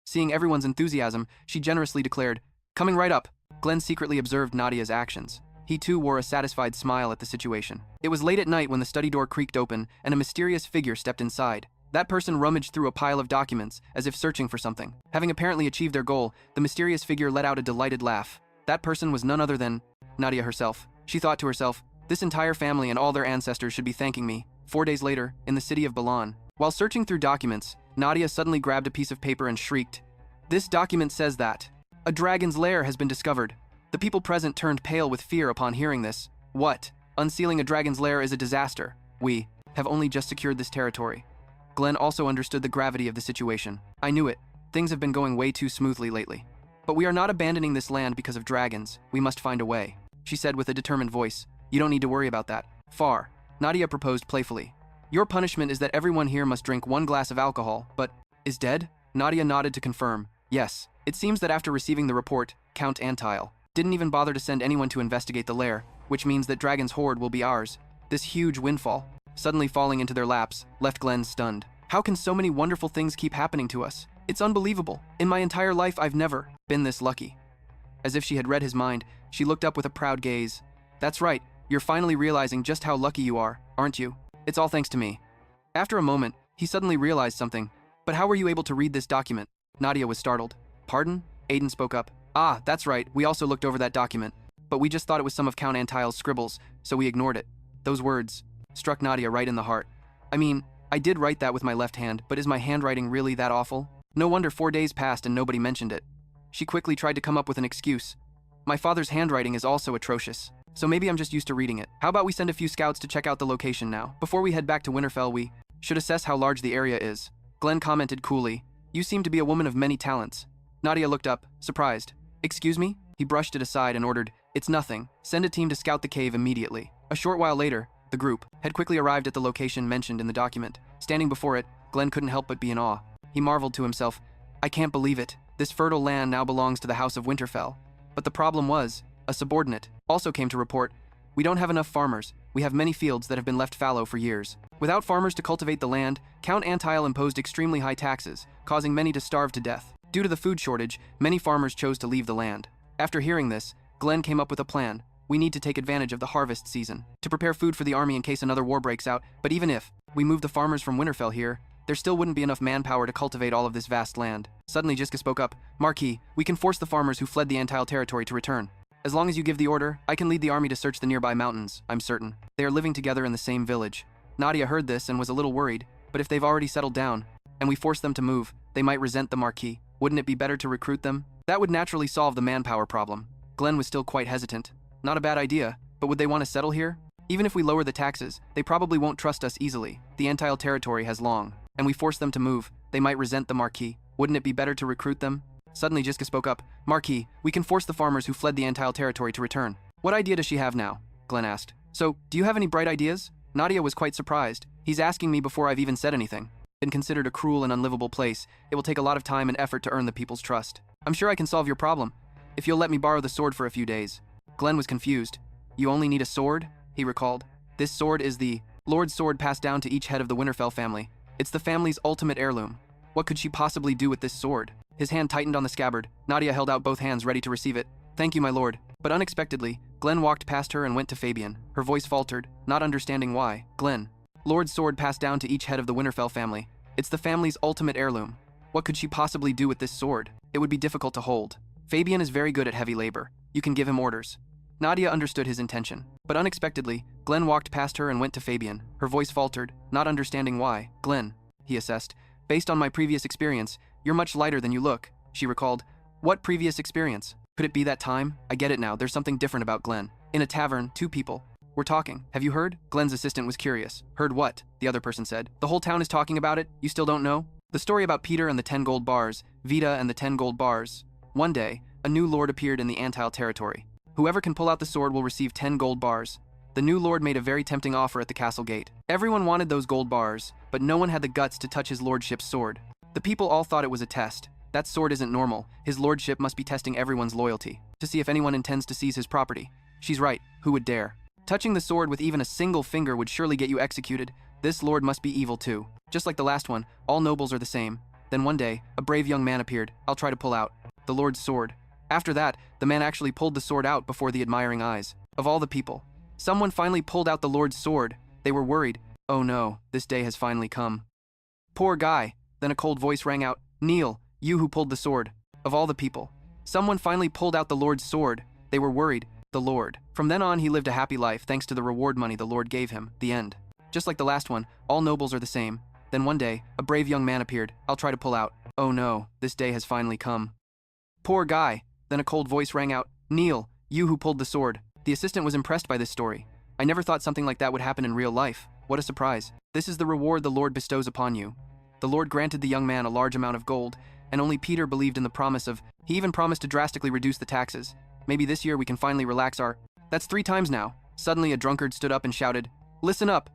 Seeing everyone's enthusiasm, she generously declared, "Coming right up." Glenn secretly observed Nadia's actions. He too wore a satisfied smile at the situation. It was late at night when the study door creaked open and a mysterious figure stepped inside. That person rummaged through a pile of documents, as if searching for something. Having apparently achieved their goal, the mysterious figure let out a delighted laugh. That person was none other than Nadia herself. She thought to herself, "This entire family and all their ancestors should be thanking me." 4 days later, in the city of Balan, while searching through documents, Nadia suddenly grabbed a piece of paper and shrieked, "This document says that a dragon's lair has been discovered." The people present turned pale with fear upon hearing this. "What? Unsealing a dragon's lair is a disaster. We have only just secured this territory." Glenn also understood the gravity of the situation. "I knew it. Things have been going way too smoothly lately. But we are not abandoning this land because of dragons. We must find a way," she said with a determined voice. "You don't need to worry about that." "Far," Nadia proposed playfully. "Your punishment is that everyone here must drink 1 glass of alcohol, but is dead?" Nadia nodded to confirm. "Yes. It seems that after receiving the report, Count Antile didn't even bother to send anyone to investigate the lair, which means that Dragon's hoard will be ours. This huge windfall, suddenly falling into their laps, left Glenn stunned. How can so many wonderful things keep happening to us? It's unbelievable. In my entire life, I've never been this lucky." As if she had read his mind, she looked up with a proud gaze. "That's right. You're finally realizing just how lucky you are, aren't you? It's all thanks to me." After a moment, he suddenly realized something. "But how were you able to read this document?" Nadia was startled. "Pardon?" Aiden spoke up. "Ah, that's right. We also looked over that document. But we just thought it was some of Count Antile's scribbles, so we ignored it." Those words struck Nadia right in the heart. "I mean, I did write that with my left hand, but is my handwriting really that awful? No wonder 4 days passed and nobody mentioned it." She quickly tried to come up with an excuse. "My father's handwriting is also atrocious, so maybe I'm just used to reading it. How about we send a few scouts to check out the location now? Before we head back to Winterfell, we should assess how large the area is." Glenn commented coolly, "You seem to be a woman of many talents." Nadia looked up, surprised. "Excuse me?" He brushed it aside and ordered, It's nothing. Send a team to scout the cave immediately. A short while later, the group had quickly arrived at the location mentioned in the document. Standing before it, Glenn couldn't help but be in awe. He marveled to himself, I can't believe it. This fertile land now belongs to the House of Winterfell. But the problem was, a subordinate also came to report, we don't have enough farmers. We have many fields that have been left fallow for years. Without farmers to cultivate the land, Count Antiel imposed extremely high taxes, causing many to starve to death. Due to the food shortage, many farmers chose to leave the land. After hearing this, Glenn came up with a plan. We need to take advantage of the harvest season to prepare food for the army in case another war breaks out. But even if we move the farmers from Winterfell here, there still wouldn't be enough manpower to cultivate all of this vast land. Suddenly, Jiska spoke up. Marquis, we can force the farmers who fled the Antiel territory to return. As long as you give the order, I can lead the army to search the nearby mountains, I'm certain. They are living together in the same village. Nadia heard this and was a little worried, but if they've already settled down, and we force them to move, they might resent the Marquis. Wouldn't it be better to recruit them? That would naturally solve the manpower problem. Glenn was still quite hesitant. Not a bad idea, but would they want to settle here? Even if we lower the taxes, they probably won't trust us easily. The Antiel territory has long, and we force them to move, they might resent the Marquis. Wouldn't it be better to recruit them? Suddenly, Jiska spoke up. Marquis, we can force the farmers who fled the Antiel territory to return. What idea does she have now? Glenn asked. So, do you have any bright ideas? Nadia was quite surprised. He's asking me before I've even said anything. Been considered a cruel and unlivable place, it will take a lot of time and effort to earn the people's trust. I'm sure I can solve your problem, if you'll let me borrow the sword for a few days. Glenn was confused. You only need a sword? He recalled. This sword is the Lord's sword passed down to each head of the Winterfell family. It's the family's ultimate heirloom. What could she possibly do with this sword? His hand tightened on the scabbard. Nadia held out both hands ready to receive it. Thank you, my lord. But unexpectedly, Glenn walked past her and went to Fabian. Her voice faltered, not understanding why. Glenn. Lord's sword passed down to each head of the Winterfell family. It's the family's ultimate heirloom. What could she possibly do with this sword? It would be difficult to hold. Fabian is very good at heavy labor. You can give him orders. Nadia understood his intention. But unexpectedly, Glenn walked past her and went to Fabian. Her voice faltered, not understanding why. Glenn, he assessed. Based on my previous experience, you're much lighter than you look, she recalled. What previous experience? Could it be that time? I get it now, there's something different about Glenn. In a tavern, two people were talking. Have you heard? Glenn's assistant was curious. Heard what? The other person said. The whole town is talking about it? You still don't know? The story about Peter and the 10 gold bars, Vita and the 10 gold bars. One day, a new lord appeared in the Antiel territory. Whoever can pull out the sword will receive 10 gold bars. The new lord made a very tempting offer at the castle gate. Everyone wanted those gold bars, but no one had the guts to touch his lordship's sword. The people all thought it was a test. That sword isn't normal. His lordship must be testing everyone's loyalty, to see if anyone intends to seize his property. She's right, who would dare? Touching the sword with even a single finger would surely get you executed. This lord must be evil too. Just like the last one, all nobles are the same. Then one day, a brave young man appeared. I'll try to pull out the lord's sword. After that, the man actually pulled the sword out before the admiring eyes of all the people. Someone finally pulled out the lord's sword. They were worried. Oh no, this day has finally come. Poor guy. Then a cold voice rang out. Kneel, you who pulled the sword. Of all the people. Someone finally pulled out the lord's sword. They were worried. The lord. From then on, he lived a happy life thanks to the reward money the lord gave him. The end. Just like the last one, all nobles are the same. Then one day, a brave young man appeared. I'll try to pull out. Oh no, this day has finally come. Poor guy. Then a cold voice rang out. Kneel, you who pulled the sword. The assistant was impressed by this story. I never thought something like that would happen in real life. What a surprise. This is the reward the Lord bestows upon you. The Lord granted the young man a large amount of gold, and only Peter believed in the promise of, he even promised to drastically reduce the taxes. Maybe this year we can finally relax our... That's 3 times now. Suddenly a drunkard stood up and shouted, listen up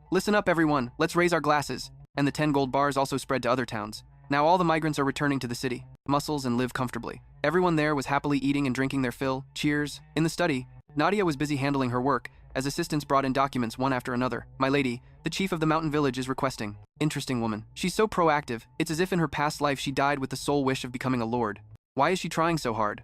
everyone, let's raise our glasses. And the 10 gold bars also spread to other towns. Now all the migrants are returning to the city, muscles and live comfortably. Everyone there was happily eating and drinking their fill. Cheers. In the study, Nadia was busy handling her work, as assistants brought in documents one after another. My lady, the chief of the mountain village is requesting. Interesting woman. She's so proactive, it's as if in her past life she died with the sole wish of becoming a lord. Why is she trying so hard?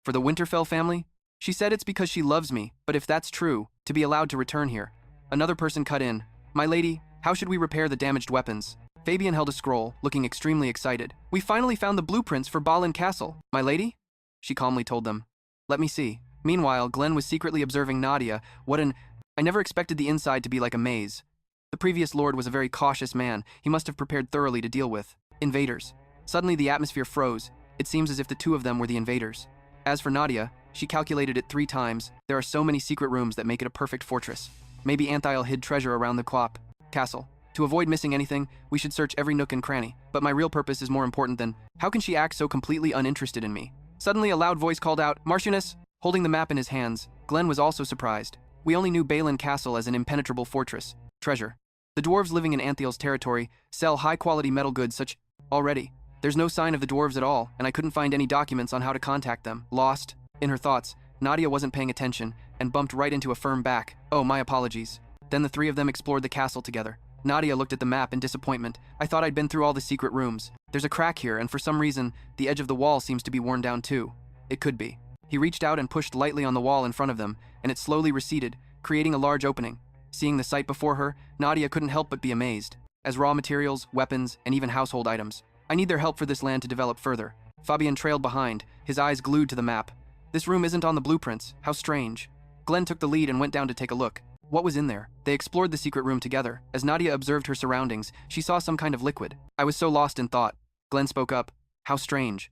For the Winterfell family? She said it's because she loves me, but if that's true, to be allowed to return here. Another person cut in. My lady, how should we repair the damaged weapons? Fabian held a scroll, looking extremely excited. We finally found the blueprints for Balin Castle. My lady? She calmly told them. Let me see. Meanwhile, Glenn was secretly observing Nadia. I never expected the inside to be like a maze. The previous lord was a very cautious man. He must have prepared thoroughly to deal with invaders. Suddenly the atmosphere froze. It seems as if the two of them were the invaders. As for Nadia, she calculated it 3 times. There are so many secret rooms that make it a perfect fortress. Maybe Anthiel hid treasure around the Quap castle. To avoid missing anything, we should search every nook and cranny. But my real purpose is more important than, how can she act so completely uninterested in me? Suddenly a loud voice called out, Marchioness! Holding the map in his hands, Glenn was also surprised. We only knew Balin Castle as an impenetrable fortress. Treasure. The dwarves living in Anthiel's territory sell high-quality metal goods such... Already. There's no sign of the dwarves at all, and I couldn't find any documents on how to contact them. Lost. In her thoughts, Nadia wasn't paying attention and bumped right into a firm back. Oh, my apologies. Then the three of them explored the castle together. Nadia looked at the map in disappointment. I thought I'd been through all the secret rooms. There's a crack here, and for some reason, the edge of the wall seems to be worn down too. It could be. He reached out and pushed lightly on the wall in front of them, and it slowly receded, creating a large opening. Seeing the sight before her, Nadia couldn't help but be amazed. As raw materials, weapons, and even household items. I need their help for this land to develop further. Fabian trailed behind, his eyes glued to the map. This room isn't on the blueprints. How strange. Glenn took the lead and went down to take a look. What was in there? They explored the secret room together. As Nadia observed her surroundings, she saw some kind of liquid. I was so lost in thought. Glenn spoke up. How strange.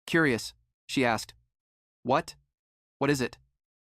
Curious, she asked. What? What is it?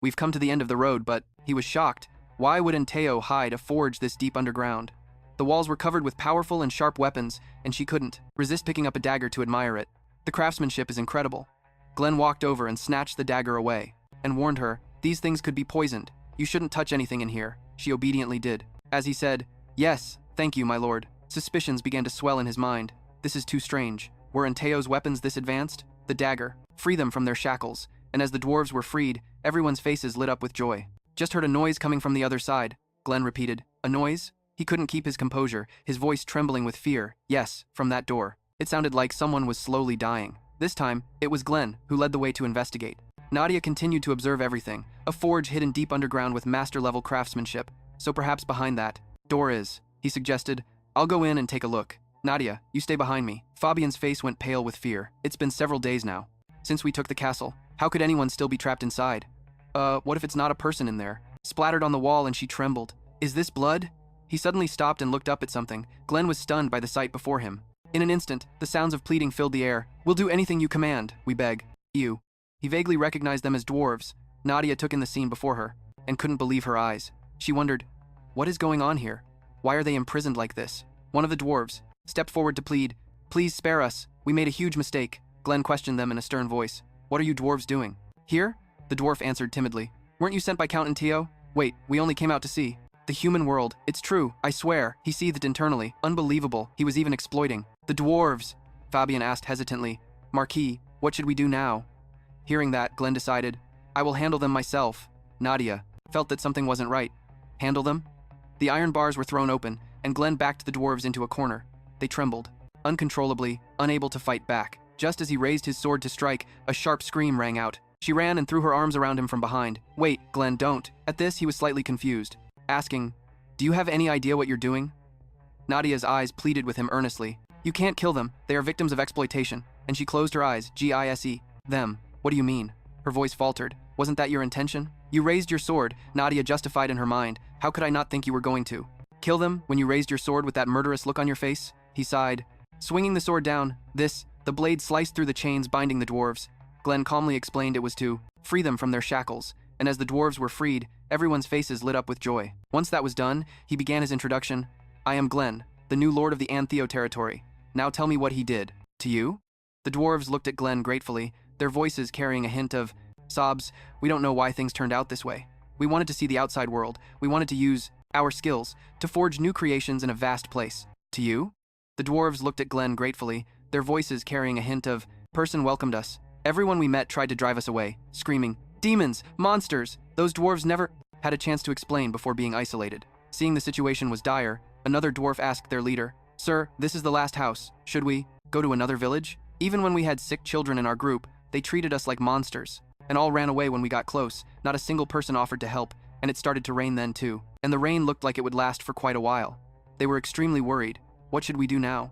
We've come to the end of the road, but he was shocked. Why would Anteo hide a forge this deep underground? The walls were covered with powerful and sharp weapons, and she couldn't resist picking up a dagger to admire it. The craftsmanship is incredible. Glenn walked over and snatched the dagger away, and warned her, these things could be poisoned. You shouldn't touch anything in here. She obediently did. As he said, yes, thank you, my lord. Suspicions began to swell in his mind. This is too strange. Were Anteo's weapons this advanced? The dagger. Free them from their shackles. And as the dwarves were freed, everyone's faces lit up with joy. Just heard a noise coming from the other side. Glenn repeated. A noise? He couldn't keep his composure, his voice trembling with fear. Yes, from that door. It sounded like someone was slowly dying. This time, it was Glenn, who led the way to investigate. Nadia continued to observe everything. A forge hidden deep underground with master-level craftsmanship. So perhaps behind that door is, he suggested. I'll go in and take a look. Nadia, you stay behind me. Fabian's face went pale with fear. It's been several days now since we took the castle. How could anyone still be trapped inside? What if it's not a person in there? Splattered on the wall and she trembled. Is this blood? He suddenly stopped and looked up at something. Glenn was stunned by the sight before him. In an instant, the sounds of pleading filled the air. We'll do anything you command, we beg. You. He vaguely recognized them as dwarves. Nadia took in the scene before her, and couldn't believe her eyes. She wondered, what is going on here? Why are they imprisoned like this? One of the dwarves stepped forward to plead, please spare us. We made a huge mistake. Glenn questioned them in a stern voice. What are you dwarves doing? Here? The dwarf answered timidly. Weren't you sent by Count Anteo? Wait, we only came out to see. The human world. It's true, I swear. He seethed internally. Unbelievable. He was even exploiting. The dwarves. Fabian asked hesitantly. Marquis, what should we do now? Hearing that, Glenn decided, I will handle them myself. Nadia felt that something wasn't right. Handle them? The iron bars were thrown open, and Glenn backed the dwarves into a corner. They trembled, uncontrollably, unable to fight back. Just as he raised his sword to strike, a sharp scream rang out. She ran and threw her arms around him from behind. Wait, Glenn, don't. At this, he was slightly confused, asking, do you have any idea what you're doing? Nadia's eyes pleaded with him earnestly. You can't kill them. They are victims of exploitation. And she closed her eyes. Gise. Them. What do you mean? Her voice faltered. Wasn't that your intention? You raised your sword, Nadia justified in her mind. How could I not think you were going to? Kill them when you raised your sword with that murderous look on your face? He sighed. Swinging the sword down, the blade sliced through the chains binding the dwarves. Glenn calmly explained it was to free them from their shackles, and as the dwarves were freed, everyone's faces lit up with joy. Once that was done, he began his introduction. I am Glenn, the new lord of the Antheo territory. Now tell me what he did. To you? The dwarves looked at Glenn gratefully, their voices carrying a hint of sobs. We don't know why things turned out this way. We wanted to see the outside world. We wanted to use our skills to forge new creations in a vast place. To you? The dwarves looked at Glenn gratefully, their voices carrying a hint of person welcomed us. Everyone we met tried to drive us away, screaming, demons, monsters. Those dwarves never had a chance to explain before being isolated. Seeing the situation was dire, another dwarf asked their leader, Sir, this is the last house. Should we go to another village? Even when we had sick children in our group, they treated us like monsters, and all ran away when we got close. Not a single person offered to help, and it started to rain then too. And the rain looked like it would last for quite a while. They were extremely worried. What should we do now?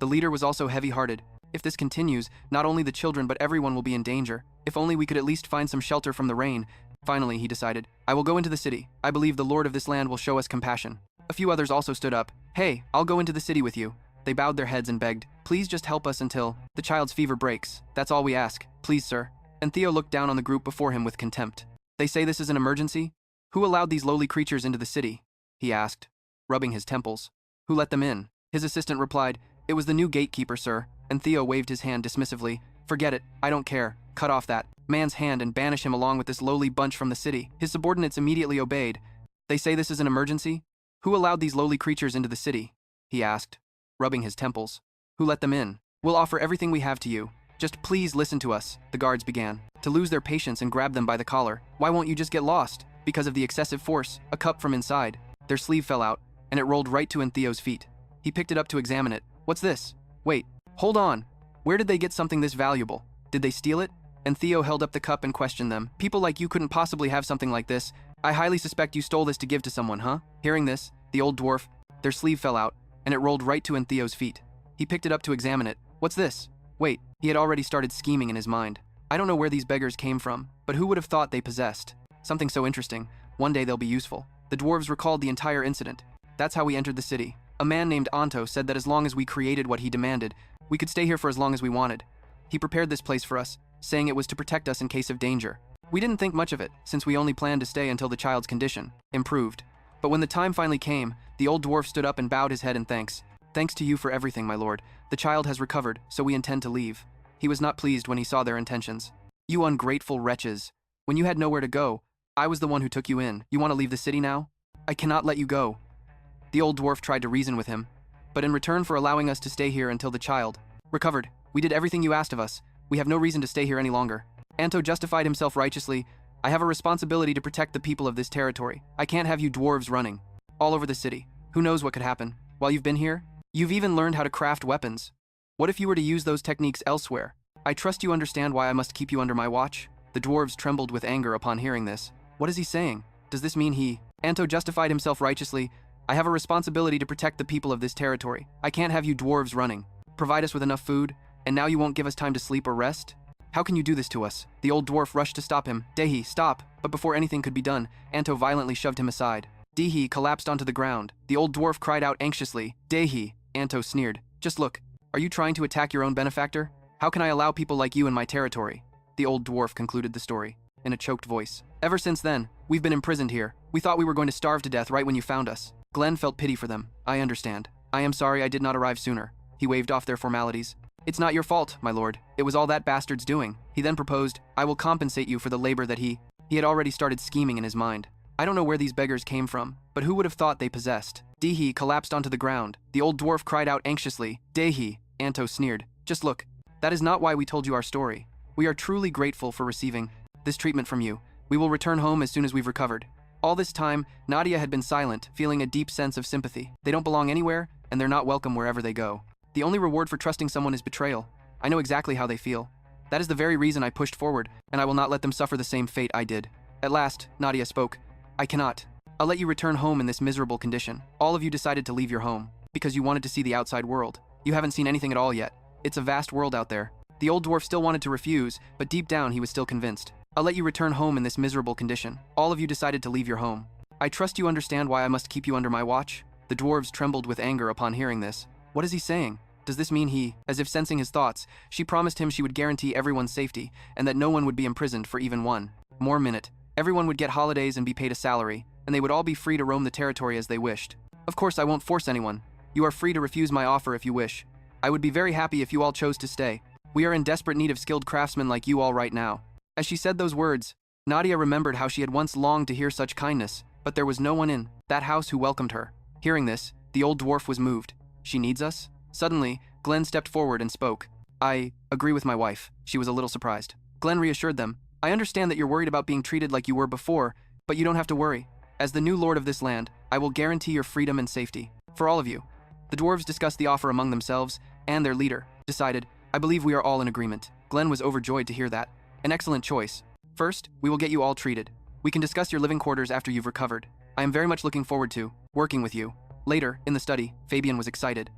The leader was also heavy-hearted. If this continues, not only the children but everyone will be in danger. If only we could at least find some shelter from the rain. Finally, he decided, I will go into the city. I believe the lord of this land will show us compassion. A few others also stood up. Hey, I'll go into the city with you. They bowed their heads and begged, please just help us until the child's fever breaks. That's all we ask. Please, sir. And Theo looked down on the group before him with contempt. They say this is an emergency? Who allowed these lowly creatures into the city? He asked, rubbing his temples. Who let them in? His assistant replied, it was the new gatekeeper, sir. And Theo waved his hand dismissively. Forget it, I don't care. cut off that man's hand and banish him along with this lowly bunch from the city. His subordinates immediately obeyed. They say this is an emergency? Who allowed these lowly creatures into the city? He asked, rubbing his temples. Who let them in? We'll offer everything we have to you. Just please listen to us, the guards began, to lose their patience and grab them by the collar. Why won't you just get lost? Because of the excessive force, a cup from inside. Their sleeve fell out, and it rolled right to Entheo's feet. He picked it up to examine it. What's this? Wait, hold on. Where did they get something this valuable? Did they steal it? Entheo held up the cup and questioned them. People like you couldn't possibly have something like this. I highly suspect you stole this to give to someone, huh? Hearing this, the old dwarf, their sleeve fell out, and it rolled right to Entheo's feet. He picked it up to examine it. What's this? Wait, he had already started scheming in his mind. I don't know where these beggars came from, but who would have thought they possessed something so interesting? One day they'll be useful. The dwarves recalled the entire incident. That's how we entered the city. A man named Anto said that as long as we created what he demanded, we could stay here for as long as we wanted. He prepared this place for us, saying it was to protect us in case of danger. We didn't think much of it, since we only planned to stay until the child's condition improved. But when the time finally came, the old dwarf stood up and bowed his head in thanks. Thanks to you for everything, my lord. The child has recovered, so we intend to leave. He was not pleased when he saw their intentions. You ungrateful wretches. When you had nowhere to go, I was the one who took you in. You want to leave the city now? I cannot let you go. The old dwarf tried to reason with him, but in return for allowing us to stay here until the child recovered, we did everything you asked of us. We have no reason to stay here any longer. Anto justified himself righteously. I have a responsibility to protect the people of this territory. I can't have you dwarves running all over the city. Who knows what could happen? While you've been here, you've even learned how to craft weapons. What if you were to use those techniques elsewhere? I trust you understand why I must keep you under my watch? The dwarves trembled with anger upon hearing this. What is he saying? Does this mean he? Anto justified himself righteously. I have a responsibility to protect the people of this territory. I can't have you dwarves running. Provide us with enough food, and now you won't give us time to sleep or rest? How can you do this to us? The old dwarf rushed to stop him. Dehi, stop! But before anything could be done, Anto violently shoved him aside. Dehi collapsed onto the ground. The old dwarf cried out anxiously. Dehi, Anto sneered. Just look. Are you trying to attack your own benefactor? How can I allow people like you in my territory? The old dwarf concluded the story in a choked voice. Ever since then, we've been imprisoned here. We thought we were going to starve to death right when you found us. Glenn felt pity for them. I understand. I am sorry I did not arrive sooner. He waved off their formalities. It's not your fault, my lord. It was all that bastard's doing. He then proposed, I will compensate you for the labor that he had already started scheming in his mind. I don't know where these beggars came from, but who would have thought they possessed? Dehi collapsed onto the ground. The old dwarf cried out anxiously. Dehi, Anto sneered. Just look. That is not why we told you our story. We are truly grateful for receiving this treatment from you. We will return home as soon as we've recovered. All this time, Nadia had been silent, feeling a deep sense of sympathy. They don't belong anywhere, and they're not welcome wherever they go. The only reward for trusting someone is betrayal. I know exactly how they feel. That is the very reason I pushed forward, and I will not let them suffer the same fate I did. At last, Nadia spoke. I cannot. I'll let you return home in this miserable condition. All of you decided to leave your home, because you wanted to see the outside world. You haven't seen anything at all yet. It's a vast world out there. The old dwarf still wanted to refuse, but deep down he was still convinced. I'll let you return home in this miserable condition. All of you decided to leave your home. I trust you understand why I must keep you under my watch? The dwarves trembled with anger upon hearing this. What is he saying? Does this mean he, as if sensing his thoughts, she promised him she would guarantee everyone's safety, and that no one would be imprisoned for even one more minute. Everyone would get holidays and be paid a salary, and they would all be free to roam the territory as they wished. Of course, I won't force anyone. You are free to refuse my offer if you wish. I would be very happy if you all chose to stay. We are in desperate need of skilled craftsmen like you all right now. As she said those words, Nadia remembered how she had once longed to hear such kindness, but there was no one in that house who welcomed her. Hearing this, the old dwarf was moved. She needs us? Suddenly, Glenn stepped forward and spoke. I agree with my wife. She was a little surprised. Glenn reassured them. I understand that you're worried about being treated like you were before, but you don't have to worry. As the new lord of this land, I will guarantee your freedom and safety. For all of you. The dwarves discussed the offer among themselves, and their leader decided, I believe we are all in agreement. Glenn was overjoyed to hear that. An excellent choice. First, we will get you all treated. We can discuss your living quarters after you've recovered. I am very much looking forward to working with you. Later, in the study, Fabian was excited.